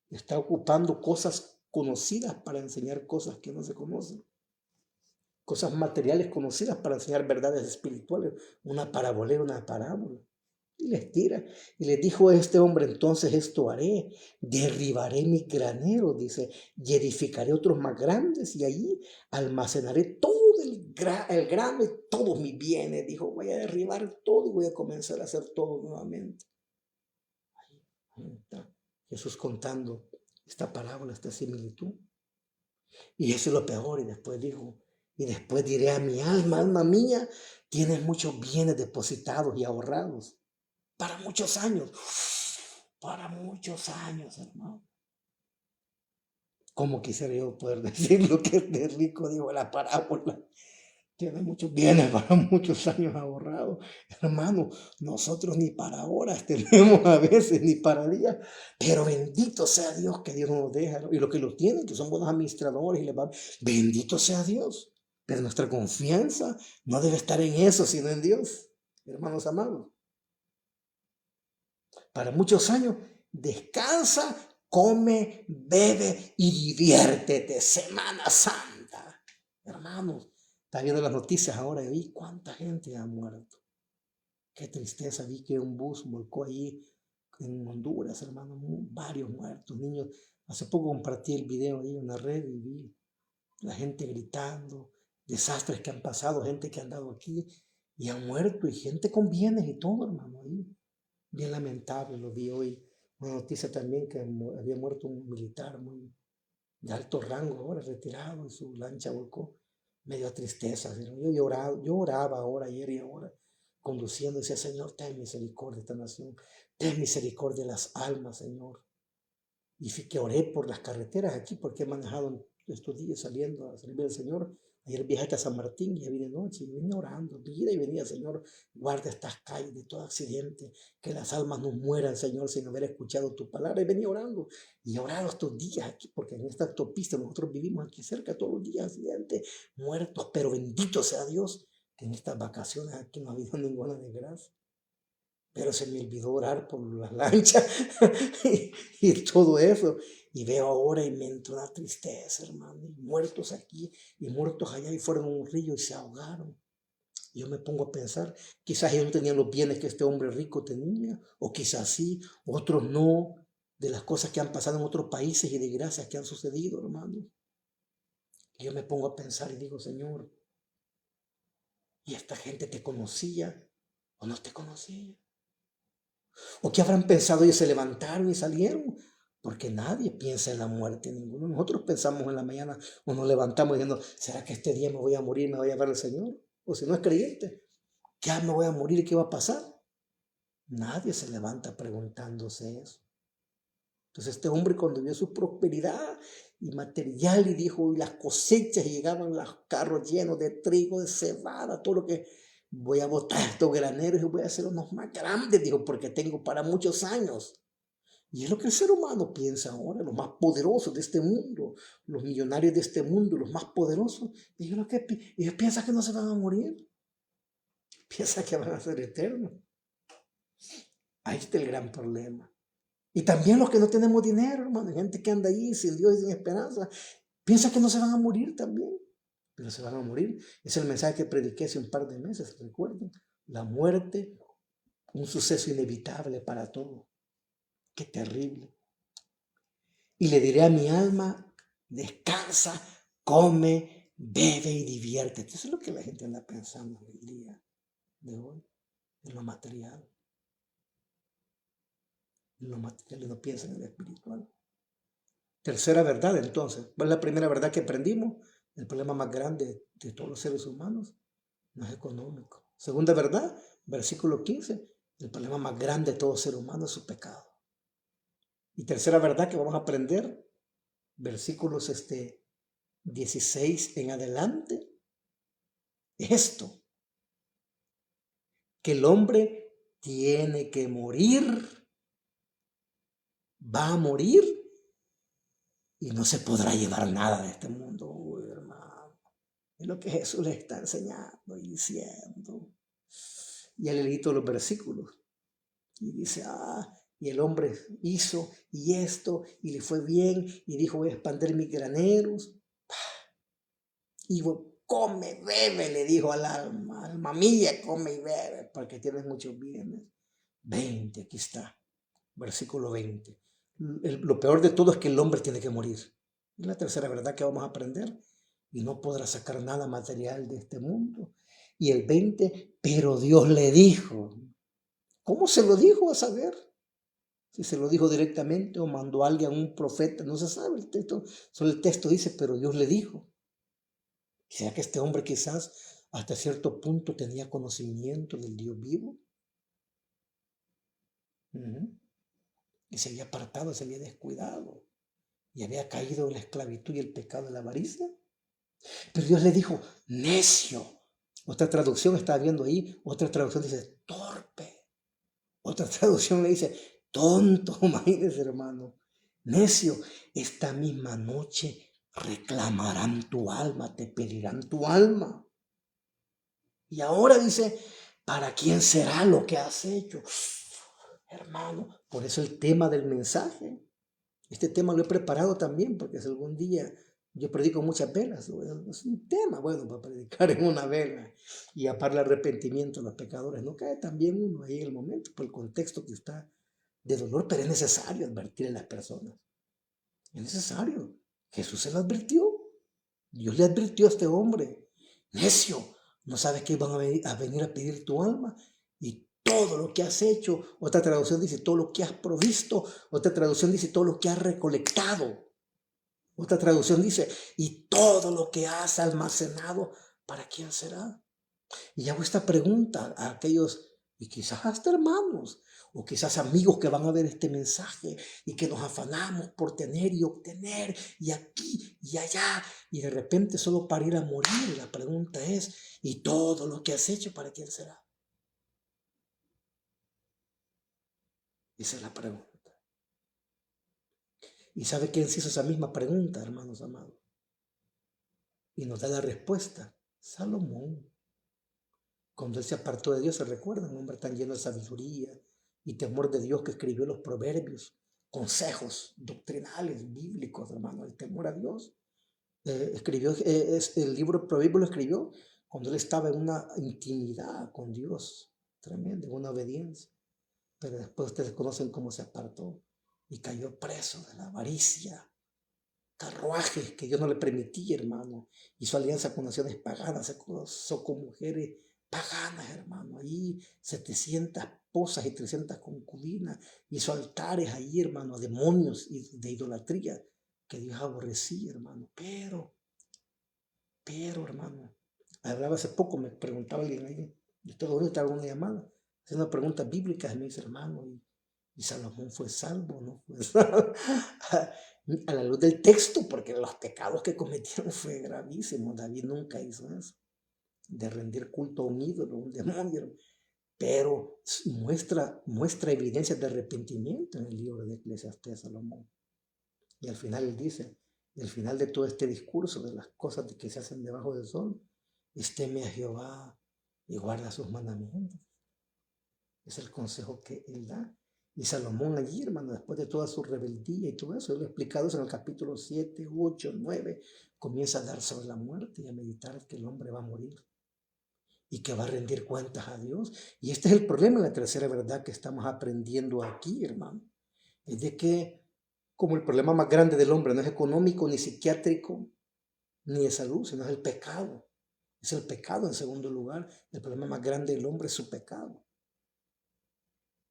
S1: Está ocupando cosas conocidas para enseñar cosas que no se conocen. Cosas materiales conocidas para enseñar verdades espirituales. Una parabolea, una parábola. Y les tira. Y les dijo a este hombre, entonces esto haré. Derribaré mi granero, dice, y edificaré otros más grandes y allí almacenaré todo el grano y todos mis bienes. Dijo, voy a derribar todo y voy a comenzar a hacer todo nuevamente. Ahí está Jesús contando esta parábola, esta similitud. Y eso es lo peor. Y después dijo, y después diré a mi alma, alma mía, tienes muchos bienes depositados y ahorrados para muchos años, hermano. ¿Cómo quisiera yo poder decir lo que este rico dijo en la parábola? Tiene muchos bienes para muchos años ahorrados. Hermano, nosotros ni para horas tenemos a veces, ni para días. Pero bendito sea Dios que Dios no nos deja, ¿no? Y los que lo tienen, que son buenos administradores, bendito sea Dios. Pero nuestra confianza no debe estar en eso, sino en Dios. Hermanos amados, para muchos años, descansa, come, bebe y diviértete. Semana Santa. Hermanos, está viendo las noticias ahora y vi cuánta gente ha muerto. Qué tristeza, vi que un bus volcó allí en Honduras, hermano, varios muertos, niños. Hace poco compartí el video ahí en la red y vi la gente gritando, desastres que han pasado, gente que ha andado aquí y han muerto y gente con bienes y todo, hermano, ahí. Bien lamentable, lo vi hoy. Una noticia también que había muerto un militar muy de alto rango, ahora retirado, y su lancha volcó. Me dio tristeza. Yo oraba ahora, ayer y ahora, conduciendo, decía, Señor, ten misericordia de esta nación, ten misericordia de las almas, Señor. Y fui que oré por las carreteras aquí, porque he manejado estos días saliendo a servir al Señor. Ayer viajé hasta San Martín y ya vine de noche y venía orando, vida y venía, Señor, guarda estas calles de todo accidente, que las almas no mueran, Señor, sin haber escuchado tu palabra. Y venía orando y he orado estos días aquí, porque en esta autopista nosotros vivimos aquí cerca todos los días, accidentes, muertos, pero bendito sea Dios, que en estas vacaciones aquí no ha habido ninguna desgracia. Pero se me olvidó orar por las lanchas y todo eso. Y veo ahora y me entró una tristeza, hermano. Y muertos aquí y muertos allá y fueron a un río y se ahogaron. Yo me pongo a pensar, quizás ellos no tenían los bienes que este hombre rico tenía, o quizás sí, otros no, de las cosas que han pasado en otros países y de gracias que han sucedido, hermano. Y yo me pongo a pensar y digo, Señor, ¿y esta gente te conocía o no te conocía? ¿O qué habrán pensado ellos? Se levantaron y salieron. Porque nadie piensa en la muerte, ninguno. Nosotros pensamos en la mañana o nos levantamos diciendo, ¿será que este día me voy a morir, me voy a ver al Señor? O si no es creyente, ¿qué me voy a morir y qué va a pasar? Nadie se levanta preguntándose eso. Entonces este hombre cuando vio su prosperidad y material y dijo, y las cosechas, y llegaban los carros llenos de trigo, de cebada, todo lo que voy a botar estos graneros y voy a hacer unos más grandes, dijo, porque tengo para muchos años. Y es lo que el ser humano piensa ahora, los más poderosos de este mundo, los millonarios de este mundo, los más poderosos. Ellos piensan que no se van a morir, piensan que van a ser eternos. Ahí está el gran problema. Y también los que no tenemos dinero, hermano, gente que anda ahí sin Dios y sin esperanza, piensa que no se van a morir también, pero se van a morir. Es el mensaje que prediqué hace un par de meses, recuerden. La muerte, un suceso inevitable para todos. Qué terrible. Y le diré a mi alma, descansa, come, bebe y diviértete. Eso es lo que la gente anda pensando en el día de hoy, en lo material. En lo material y no piensan en lo espiritual. Tercera verdad, entonces. ¿Cuál es la primera verdad que aprendimos? El problema más grande de todos los seres humanos no es económico. Segunda verdad, versículo 15. El problema más grande de todo ser humano es su pecado. Y tercera verdad que vamos a aprender, versículos 16 en adelante, esto, que el hombre tiene que morir, va a morir y no se podrá llevar nada de este mundo. Uy, hermano, es lo que Jesús le está enseñando y diciendo. Ya le leí todos los versículos y dice, y el hombre hizo y esto y le fue bien y dijo, voy a expandir mis graneros. Y come, bebe, le dijo al alma mía, come y bebe, porque tienes muchos bienes. 20, aquí está, versículo 20. Lo peor de todo es que el hombre tiene que morir. Es la tercera verdad que vamos a aprender. Y no podrá sacar nada material de este mundo. Y el 20, pero Dios le dijo. ¿Cómo se lo dijo a saber? Si se lo dijo directamente o mandó a alguien, un profeta, no se sabe el texto. Solo el texto dice, pero Dios le dijo. ¿Será que este hombre quizás hasta cierto punto tenía conocimiento del Dios vivo? Y se había apartado, se había descuidado. y había caído en la esclavitud y el pecado de la avaricia. Pero Dios le dijo, necio. Otra traducción está viendo ahí, otra traducción dice, torpe. Otra traducción le dice, tonto, imagínese, hermano. Necio, esta misma noche reclamarán tu alma, te pedirán tu alma. Y ahora dice, ¿para quién será lo que has hecho? Hermano, por eso el tema del mensaje. Este tema lo he preparado también, porque si algún día yo predico muchas velas, es un tema bueno para predicar en una vela y aparte el arrepentimiento de los pecadores. No cae también uno ahí en el momento, por el contexto que está de dolor, pero es necesario advertir a las personas. Es necesario. Jesús se lo advirtió. Dios le advirtió a este hombre, necio, no sabes que van a venir a pedir tu alma y todo lo que has hecho. Otra traducción dice todo lo que has provisto. Otra traducción dice todo lo que has recolectado. Otra traducción dice y todo lo que has almacenado, ¿para quién será? Y hago esta pregunta a aquellos, y quizás hasta hermanos, o quizás amigos que van a ver este mensaje y que nos afanamos por tener y obtener, y aquí y allá, y de repente solo para ir a morir. La pregunta es, ¿y todo lo que has hecho para quién será? Esa es la pregunta. ¿Y sabe quién se hizo esa misma pregunta, hermanos amados? Y nos da la respuesta, Salomón. Cuando él se apartó de Dios, se recuerda, un hombre tan lleno de sabiduría y temor de Dios que escribió los proverbios, consejos doctrinales, bíblicos, hermano, el temor a Dios. Escribió, el libro Proverbios lo escribió cuando él estaba en una intimidad con Dios, tremenda, en una obediencia. Pero después ustedes conocen cómo se apartó y cayó preso de la avaricia, carruajes que Dios no le permitía, hermano. Hizo alianza con naciones paganas, se casó con mujeres paganas, hermano. Ahí 700 esposas y 300 concubinas. Hizo altares ahí, hermano, a demonios y de idolatría que Dios aborrecía, hermano. Pero, hermano, hablaba hace poco, me preguntaba alguien ahí, yo estaba ahorita en una llamada, haciendo una pregunta bíblica, y me dice, hermano, y Salomón fue salvo, ¿no? Fue salvo. A la luz del texto, porque los pecados que cometieron fue gravísimo. David nunca hizo eso, de rendir culto a un ídolo, un demonio, pero muestra evidencias de arrepentimiento en el libro de Eclesiastés, Salomón. Y al final él dice, el final de todo este discurso de las cosas que se hacen debajo del sol, es teme a Jehová y guarda sus mandamientos. Es el consejo que él da. Y Salomón allí, hermano, después de toda su rebeldía y todo eso, él ha explicado eso en el capítulo 7, 8, 9, comienza a dar sobre la muerte y a meditar que el hombre va a morir y que va a rendir cuentas a Dios. Y este es el problema, la tercera verdad que estamos aprendiendo aquí, hermano, es de que como el problema más grande del hombre no es económico, ni psiquiátrico, ni de salud, sino es el pecado. Es el pecado en segundo lugar. El problema más grande del hombre es su pecado.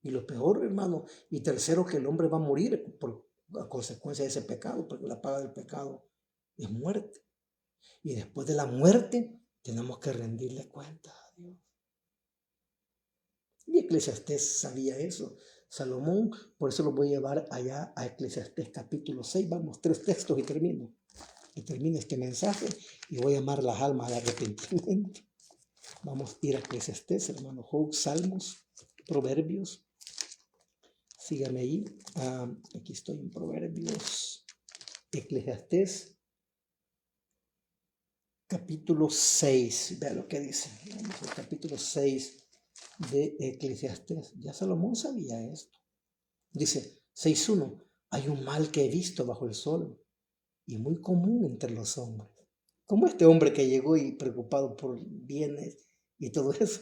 S1: Y lo peor, hermano, y tercero, que el hombre va a morir por a consecuencia de ese pecado, porque la paga del pecado es muerte. Y después de la muerte, tenemos que rendirle cuentas a Dios. Y Eclesiastés sabía eso. Salomón, por eso lo voy a llevar allá a Eclesiastés capítulo 6. Vamos, 3 textos y termino. Y termino este mensaje y voy a llamar las almas al arrepentimiento. Vamos a ir a Eclesiastés, hermano. Job, Salmos, Proverbios. Sígame ahí. Aquí estoy en Proverbios. Eclesiastés, capítulo 6. Vea lo que dice. Vamos al capítulo 6 de Eclesiastés. Ya Salomón sabía esto. Dice 6.1. Hay un mal que he visto bajo el sol y muy común entre los hombres. Como este hombre que llegó y preocupado por bienes y todo eso.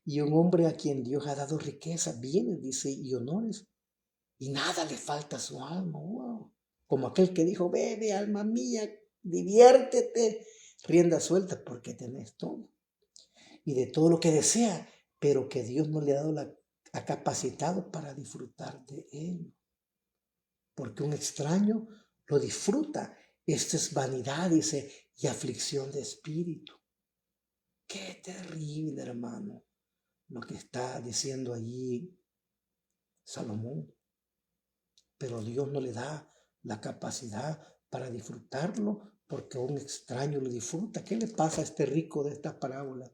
S1: Y un hombre a quien Dios ha dado riqueza, bienes, dice, y honores. Y nada le falta a su alma. Wow. Como aquel que dijo, bebe, alma mía, diviértete, rienda suelta porque tenés todo. Y de todo lo que desea, pero que Dios no le ha capacitado para disfrutar de él. Porque un extraño lo disfruta. Esto es vanidad, dice, y aflicción de espíritu. Qué terrible, hermano, lo que está diciendo allí Salomón. Pero Dios no le da la capacidad para disfrutarlo, porque un extraño lo disfruta. ¿Qué le pasa a este rico de esta parábola?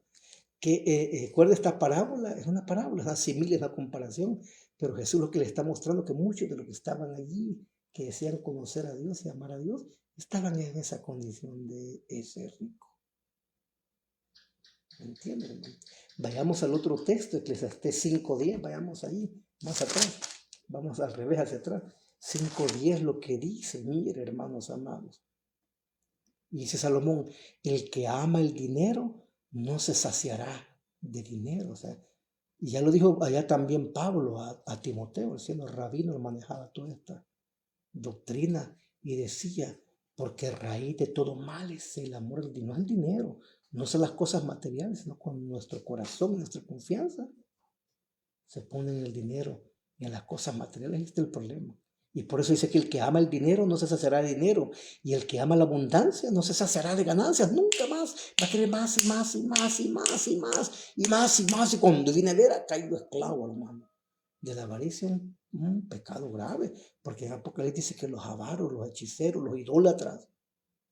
S1: Que recuerda esta parábola, es una parábola, es una simile, es una comparación, pero Jesús lo que le está mostrando que muchos de los que estaban allí, que desean conocer a Dios y amar a Dios, estaban en esa condición de ese rico. ¿Me entienden, hermano? Vayamos al otro texto, Eclesiastés 5:10, vayamos ahí, más atrás, vamos al revés, hacia atrás. 5:10 lo que dice, mire, hermanos amados. Y dice Salomón, el que ama el dinero no se saciará de dinero. O sea, y ya lo dijo allá también Pablo a Timoteo, siendo rabino, manejaba toda esta doctrina y decía, porque raíz de todo mal es el amor al dinero, no el dinero, no son las cosas materiales, sino con nuestro corazón, nuestra confianza se pone en el dinero y en las cosas materiales. Ahí está el problema. Y por eso dice que el que ama el dinero no se saciará de dinero. Y el que ama la abundancia no se saciará de ganancias. Nunca más. Va a querer más y más y más y más y más y más y más. Y cuando viene a ver, ha caído esclavo, hermano. De la avaricia un pecado grave. Porque en Apocalipsis dice que los avaros, los hechiceros, los idólatras,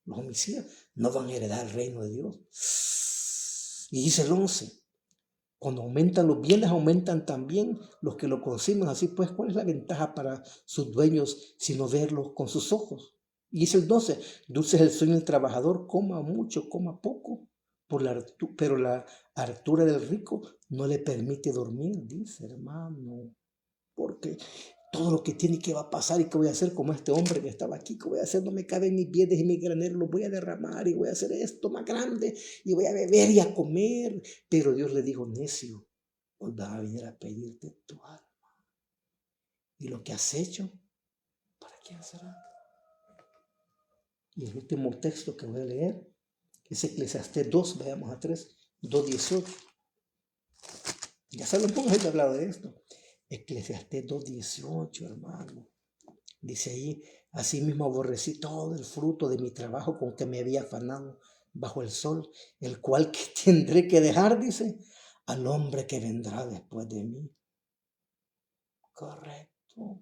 S1: los homicidas, no van a heredar el reino de Dios. Y dice el 11. Cuando aumentan los bienes, aumentan también los que lo consumen. Así pues, ¿cuál es la ventaja para sus dueños sino verlos con sus ojos? Y dice el 12, dulce es el sueño del trabajador, coma mucho, coma poco, pero la hartura del rico no le permite dormir, dice hermano. Porque todo lo que tiene que va a pasar y que voy a hacer como este hombre que estaba aquí, que voy a hacer, no me caben mis bienes y mis graneros, los voy a derramar y voy a hacer esto más grande y voy a beber y a comer. Pero Dios le dijo, necio, hoy vas a venir a pedirte tu alma. Y lo que has hecho, ¿para quién será? Y el último texto que voy a leer es Eclesiastés 2, veamos a 3, 2:18. Ya Salomón ha hablado de esto. Eclesiastés 2:18, hermano. Dice ahí, asimismo aborrecí todo el fruto de mi trabajo con que me había afanado bajo el sol, el cual que tendré que dejar, dice, al hombre que vendrá después de mí. Correcto.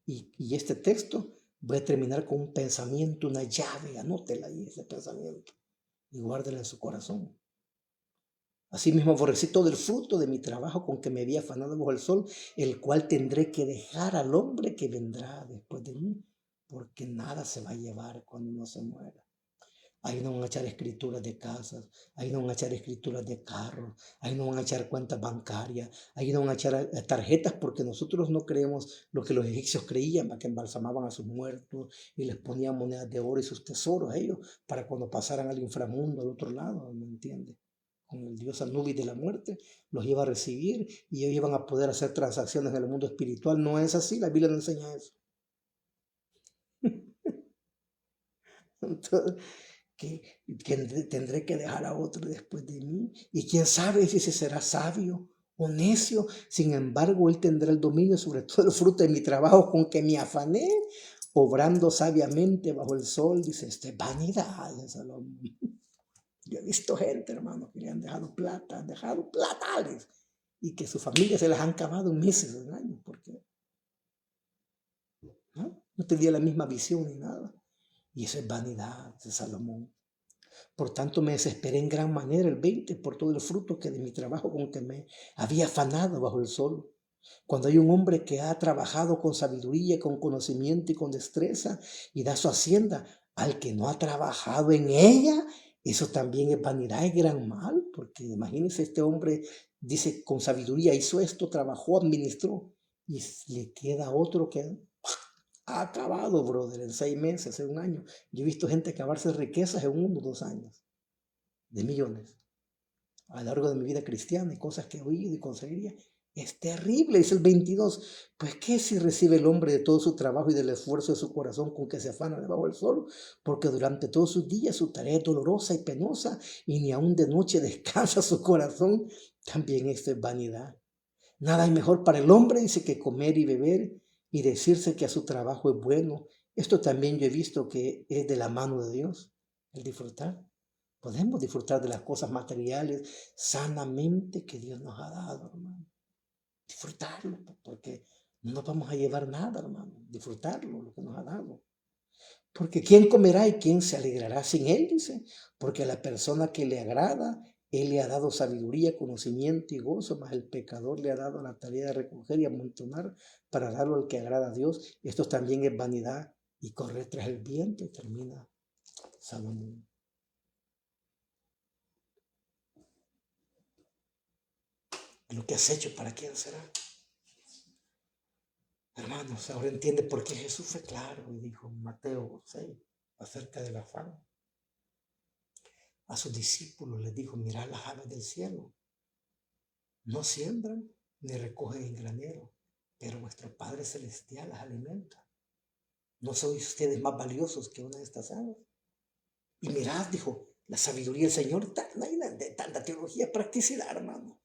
S1: Y este texto voy a terminar con un pensamiento, una llave, anótela ahí ese pensamiento y guárdela en su corazón. Asimismo aborrecí todo el fruto de mi trabajo con que me había afanado bajo el sol, el cual tendré que dejar al hombre que vendrá después de mí, porque nada se va a llevar cuando uno se muera. Ahí no van a echar escrituras de casas, ahí no van a echar escrituras de carros, ahí no van a echar cuentas bancarias, ahí no van a echar tarjetas, porque nosotros no creemos lo que los egipcios creían, que embalsamaban a sus muertos y les ponían monedas de oro y sus tesoros a ellos para cuando pasaran al inframundo, al otro lado, ¿me entiendes? Con el dios Anubis de la muerte, los iba a recibir y ellos iban a poder hacer transacciones en el mundo espiritual. No es así, la Biblia no enseña eso. Entonces, que tendré que dejar a otro después de mí. Y quién sabe si se será sabio o necio. Sin embargo, él tendrá el dominio sobre todo el fruto de mi trabajo con que me afané, obrando sabiamente bajo el sol. Dice, esto es vanidad de Salomón. Yo he visto gente, hermano, que le han dejado plata, han dejado platales, y que su familia se las han acabado en meses, en años, porque no tenía la misma visión ni nada. Y eso es vanidad de Salomón. Por tanto, me desesperé en gran manera, el 20, por todo el fruto que de mi trabajo con que me había afanado bajo el sol. Cuando hay un hombre que ha trabajado con sabiduría, con conocimiento y con destreza y da su hacienda al que no ha trabajado en ella, eso también es vanidad, es gran mal, porque imagínense, este hombre dice con sabiduría hizo esto, trabajó, administró, y le queda otro que ha acabado, brother, en 6 meses, en un año. Yo he visto gente acabarse riquezas en 1 o 2 años, de millones, a lo largo de mi vida cristiana y cosas que he oído y conseguiría. Es terrible, dice el 22. Pues qué si recibe el hombre de todo su trabajo y del esfuerzo de su corazón con que se afana debajo del sol, porque durante todos sus días su tarea es dolorosa y penosa y ni aun de noche descansa su corazón. También esto es vanidad. Nada hay mejor para el hombre, dice, que comer y beber y decirse que a su trabajo es bueno. Esto también yo he visto que es de la mano de Dios, el disfrutar. Podemos disfrutar de las cosas materiales sanamente que Dios nos ha dado, hermano. Disfrutarlo, porque No nos vamos a llevar nada, hermano. Disfrutarlo, lo que nos ha dado. Porque ¿quién comerá y quién se alegrará sin él? Dice. Porque a la persona que le agrada, él le ha dado sabiduría, conocimiento y gozo, mas el pecador le ha dado la tarea de recoger y amontonar para darlo al que agrada a Dios. Esto también es vanidad y correr tras el viento. Y termina Salomón. Lo que has hecho, ¿para quién será? Hermanos, ahora entiende por qué Jesús fue claro y dijo en Mateo 6 acerca del afán. A sus discípulos les dijo, mirad las aves del cielo. No siembran ni recogen en granero, pero vuestro Padre Celestial las alimenta. ¿No sois ustedes más valiosos que una de estas aves? Y mirad, dijo, la sabiduría del Señor, no hay tanta teología, practicidad, hermano.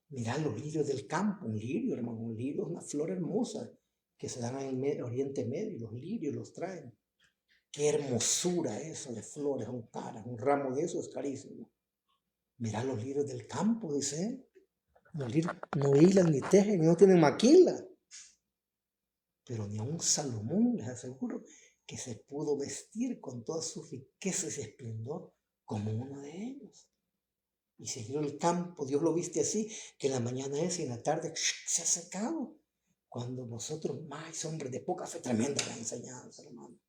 S1: Mirad los lirios del campo, un lirio, hermano, un lirio es una flor hermosa que se dan en el Oriente Medio, los lirios los traen. Qué hermosura eso de flores, son caras, un ramo de eso es carísimo. Mirad los lirios del campo, dice él. Los lirios no hilan ni tejen, no tienen maquila. Pero ni aun Salomón, les aseguro, que se pudo vestir con todas sus riquezas y esplendor como uno de ellos. Y siguió el campo, Dios lo viste así, que en la mañana es y en la tarde se ha secado. Cuando vosotros más, hombres de poca fe, tremenda la enseñanza, hermano.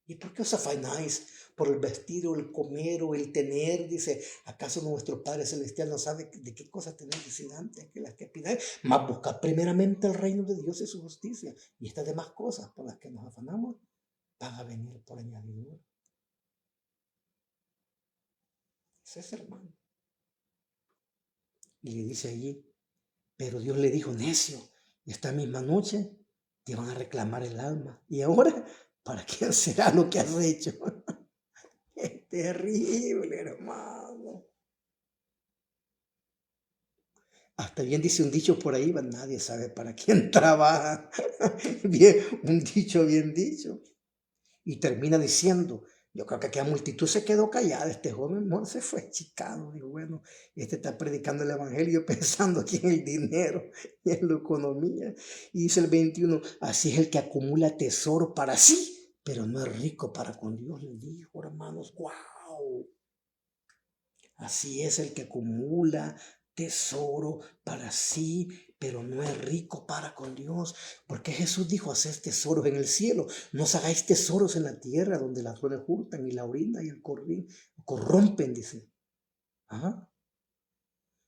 S1: ¿Y por qué os afanáis por el vestir o el comer o el tener? Dice, ¿acaso nuestro Padre Celestial no sabe de qué cosas tenéis antes que las que pidáis? Mas buscad primeramente el reino de Dios y su justicia. Y estas demás cosas por las que nos afanamos van a venir por añadidura. Ese es hermano. Y le dice allí, pero Dios le dijo, necio, esta misma noche te van a reclamar el alma. Y ahora, ¿para quién será lo que has hecho? Es terrible, hermano. Hasta bien dice un dicho por ahí, nadie sabe para quién trabaja. Bien, un dicho bien dicho. Y termina diciendo, yo creo que aquella multitud se quedó callada, este joven se fue chicano. Digo, bueno, este está predicando el evangelio pensando aquí en el dinero y en la economía. Y dice el 21, así es el que acumula tesoro para sí, pero no es rico para con Dios. Le dijo, hermanos, wow. Así es el que acumula tesoro para sí, pero no es rico para con Dios. Porque Jesús dijo, haced tesoros en el cielo. No os hagáis tesoros en la tierra donde las ruedas hurtan y la orina y el corrompen, dice. ¿Ah?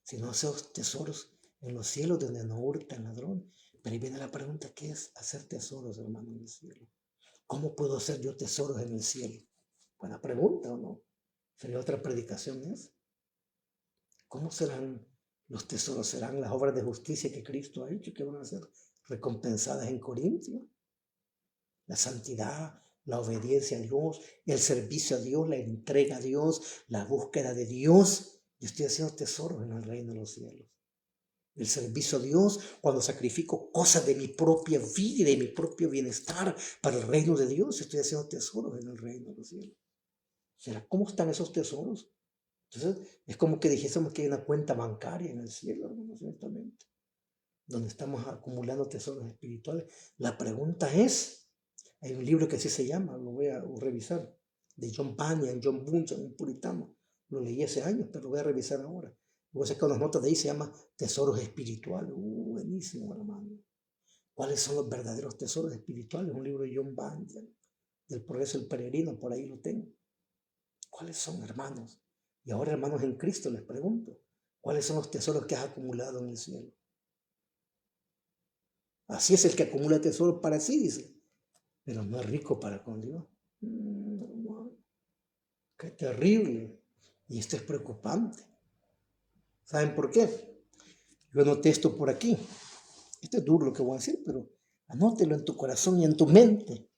S1: Sino haced tesoros en los cielos donde no hurtan ladrón. Pero ahí viene la pregunta, ¿qué es hacer tesoros, hermano, en el cielo? ¿Cómo puedo hacer yo tesoros en el cielo? Buena pregunta, ¿o no? Sería otra predicación esa. ¿Cómo serán los tesoros? ¿Serán las obras de justicia que Cristo ha hecho que van a ser recompensadas en Corintios? La santidad, la obediencia a Dios, el servicio a Dios, la entrega a Dios, la búsqueda de Dios. Yo estoy haciendo tesoros en el reino de los cielos. El servicio a Dios, cuando sacrifico cosas de mi propia vida y de mi propio bienestar para el reino de Dios, estoy haciendo tesoros en el reino de los cielos. ¿Será cómo están esos tesoros? Entonces, es como que dijésemos que hay una cuenta bancaria en el cielo, hermanos, ciertamente, donde estamos acumulando tesoros espirituales. La pregunta es, hay un libro que así se llama, lo voy a revisar, de John Bunyan, John Bunyan, un puritano. Lo leí hace años, pero lo voy a revisar ahora. Voy a sacar unas notas de ahí, se llama Tesoros Espirituales. Buenísimo, hermano. ¿Cuáles son los verdaderos tesoros espirituales? Un libro de John Bunyan, del Progreso del Peregrino, por ahí lo tengo. ¿Cuáles son, hermanos? Y ahora, hermanos en Cristo, les pregunto, ¿cuáles son los tesoros que has acumulado en el cielo? Así es el que acumula tesoros para sí, dice, pero no es rico para con Dios. Qué terrible. Y esto es preocupante. ¿Saben por qué? Yo anoté esto por aquí. Esto es duro lo que voy a decir, pero anótelo en tu corazón y en tu mente.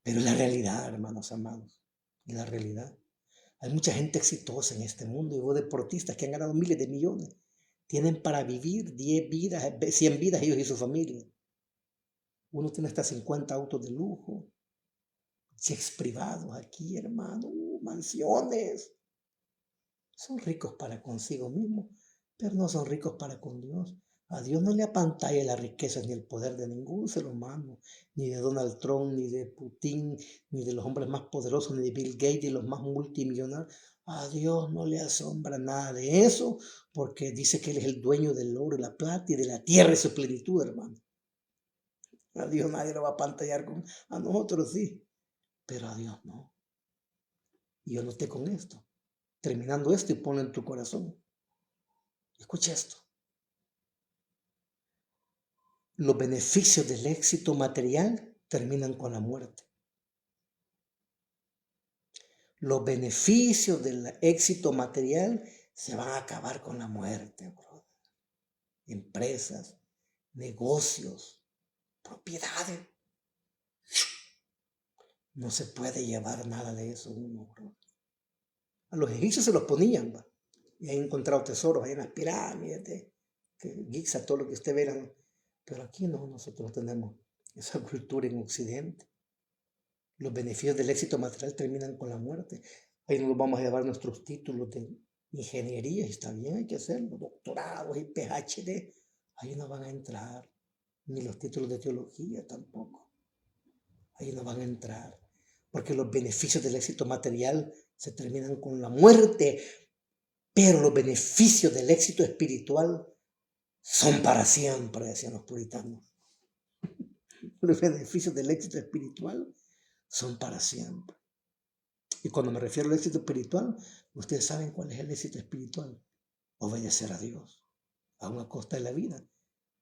S1: Pero es la realidad, hermanos amados. Es la realidad. Hay mucha gente exitosa en este mundo y hubo deportistas que han ganado miles de millones. Tienen para vivir 10 vidas, 100 vidas ellos y su familia. Uno tiene hasta 50 autos de lujo, jets privados aquí, hermano, mansiones. Son ricos para consigo mismos, pero no son ricos para con Dios. A Dios no le apantalla la riqueza ni el poder de ningún ser humano, ni de Donald Trump, ni de Putin, ni de los hombres más poderosos, ni de Bill Gates, ni los más multimillonarios. A Dios no le asombra nada de eso, porque dice que Él es el dueño del oro y la plata y de la tierra y su plenitud, hermano. A Dios nadie lo va a apantallar a nosotros sí, pero a Dios no. Y yo noté con esto, terminando esto y ponlo en tu corazón. Escucha esto. Los beneficios del éxito material terminan con la muerte. Los beneficios del éxito material se van a acabar con la muerte, brother. Empresas, negocios, propiedades. No se puede llevar nada de eso uno, bro. A los egipcios se los ponían, ¿va? Y han encontrado tesoros ahí en las pirámides, que Giza, todo lo que usted verá. Pero aquí no, nosotros tenemos esa cultura en Occidente. Los beneficios del éxito material terminan con la muerte. Ahí nos vamos a llevar nuestros títulos de ingeniería, y está bien, hay que hacerlo, doctorados y PhD. Ahí no van a entrar, ni los títulos de teología tampoco. Ahí no van a entrar, porque los beneficios del éxito material se terminan con la muerte, pero los beneficios del éxito espiritual son para siempre, decían los puritanos. Los beneficios del éxito espiritual son para siempre. Y cuando me refiero al éxito espiritual, ustedes saben cuál es el éxito espiritual. Obedecer a Dios, aun a costa de la vida.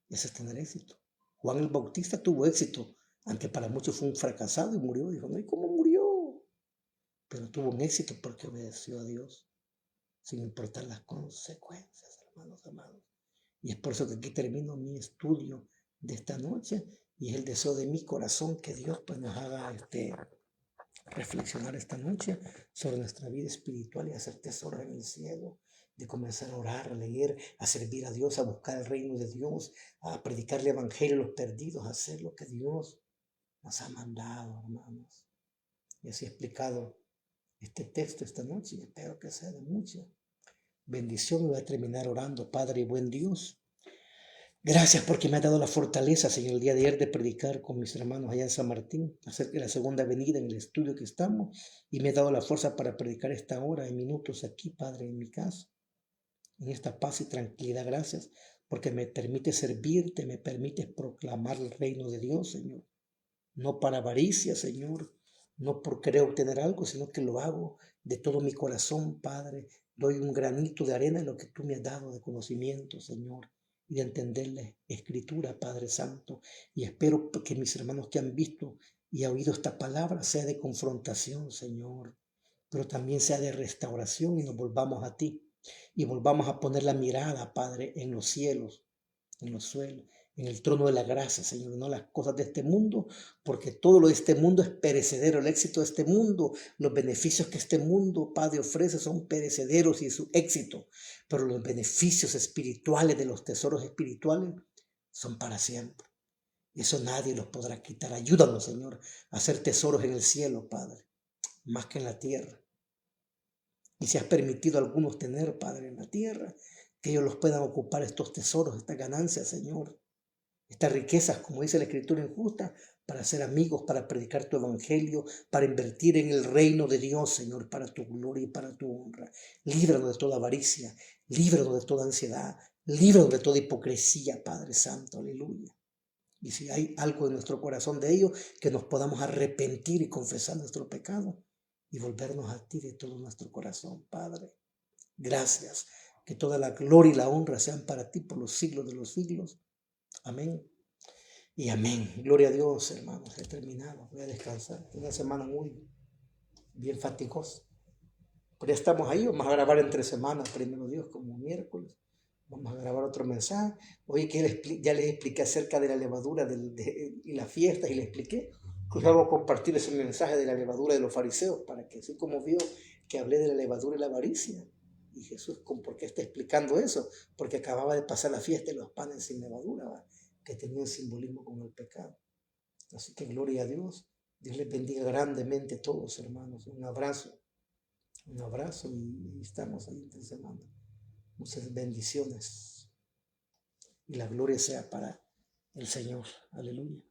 S1: Ese es tener éxito. Juan el Bautista tuvo éxito, aunque para muchos fue un fracasado y murió. Dijo, no, ¿y cómo murió? Pero tuvo un éxito porque obedeció a Dios, sin importar las consecuencias, hermanos amados. Y es por eso que aquí termino mi estudio de esta noche, y es el deseo de mi corazón que Dios pues nos haga reflexionar esta noche sobre nuestra vida espiritual y hacer tesoro en el cielo, de comenzar a orar, a leer, a servir a Dios, a buscar el reino de Dios, a predicar el evangelio a los perdidos, a hacer lo que Dios nos ha mandado, hermanos. Y así he explicado este texto esta noche y espero que sea de mucha bendición. Y voy a terminar orando. Padre y buen Dios, gracias porque me ha dado la fortaleza, Señor, el día de ayer de predicar con mis hermanos allá en San Martín acerca de la segunda venida en el estudio que estamos, y me ha dado la fuerza para predicar esta hora en minutos aquí, Padre, en mi casa, en esta paz y tranquilidad. Gracias porque me permite servirte, me permite proclamar el reino de Dios, Señor. No para avaricia, Señor, no por querer obtener algo, sino que lo hago de todo mi corazón, Padre. Doy un granito de arena en lo que tú me has dado de conocimiento, Señor, y de entender la Escritura, Padre Santo. Y espero que mis hermanos que han visto y han oído esta palabra sea de confrontación, Señor, pero también sea de restauración, y nos volvamos a ti y volvamos a poner la mirada, Padre, en los cielos, en los suelos, en el trono de la gracia, Señor, no las cosas de este mundo, porque todo lo de este mundo es perecedero. El éxito de este mundo, los beneficios que este mundo, Padre, ofrece son perecederos y su éxito, pero los beneficios espirituales de los tesoros espirituales son para siempre. Eso nadie los podrá quitar. Ayúdanos, Señor, a hacer tesoros en el cielo, Padre, más que en la tierra. Y si has permitido a algunos tener, Padre, en la tierra, que ellos los puedan ocupar, estos tesoros, estas ganancias, Señor, estas riquezas, como dice la Escritura injusta, para ser amigos, para predicar tu evangelio, para invertir en el reino de Dios, Señor, para tu gloria y para tu honra. Líbranos de toda avaricia, líbranos de toda ansiedad, líbranos de toda hipocresía, Padre Santo, aleluya. Y si hay algo en nuestro corazón de ello, que nos podamos arrepentir y confesar nuestro pecado y volvernos a ti de todo nuestro corazón, Padre. Gracias. Que toda la gloria y la honra sean para ti por los siglos de los siglos. Amén y amén. Gloria a Dios, hermanos. He terminado. Voy a descansar. Una semana muy bien fatigosa. Pero ya estamos ahí. Vamos a grabar entre semanas, primero Dios, como miércoles. Vamos a grabar otro mensaje. Hoy que ya les expliqué acerca de la levadura y las fiestas, y les expliqué. Pues vamos a compartir ese mensaje de la levadura de los fariseos, para que así como vio que hablé de la levadura y la avaricia. Y Jesús, ¿por qué está explicando eso? Porque acababa de pasar la fiesta de los panes sin levadura, ¿va? Que tenía un simbolismo con el pecado. Así que gloria a Dios. Dios les bendiga grandemente a todos, hermanos. Un abrazo y estamos ahí esta semana. Muchas bendiciones. y la gloria sea para el Señor. Aleluya.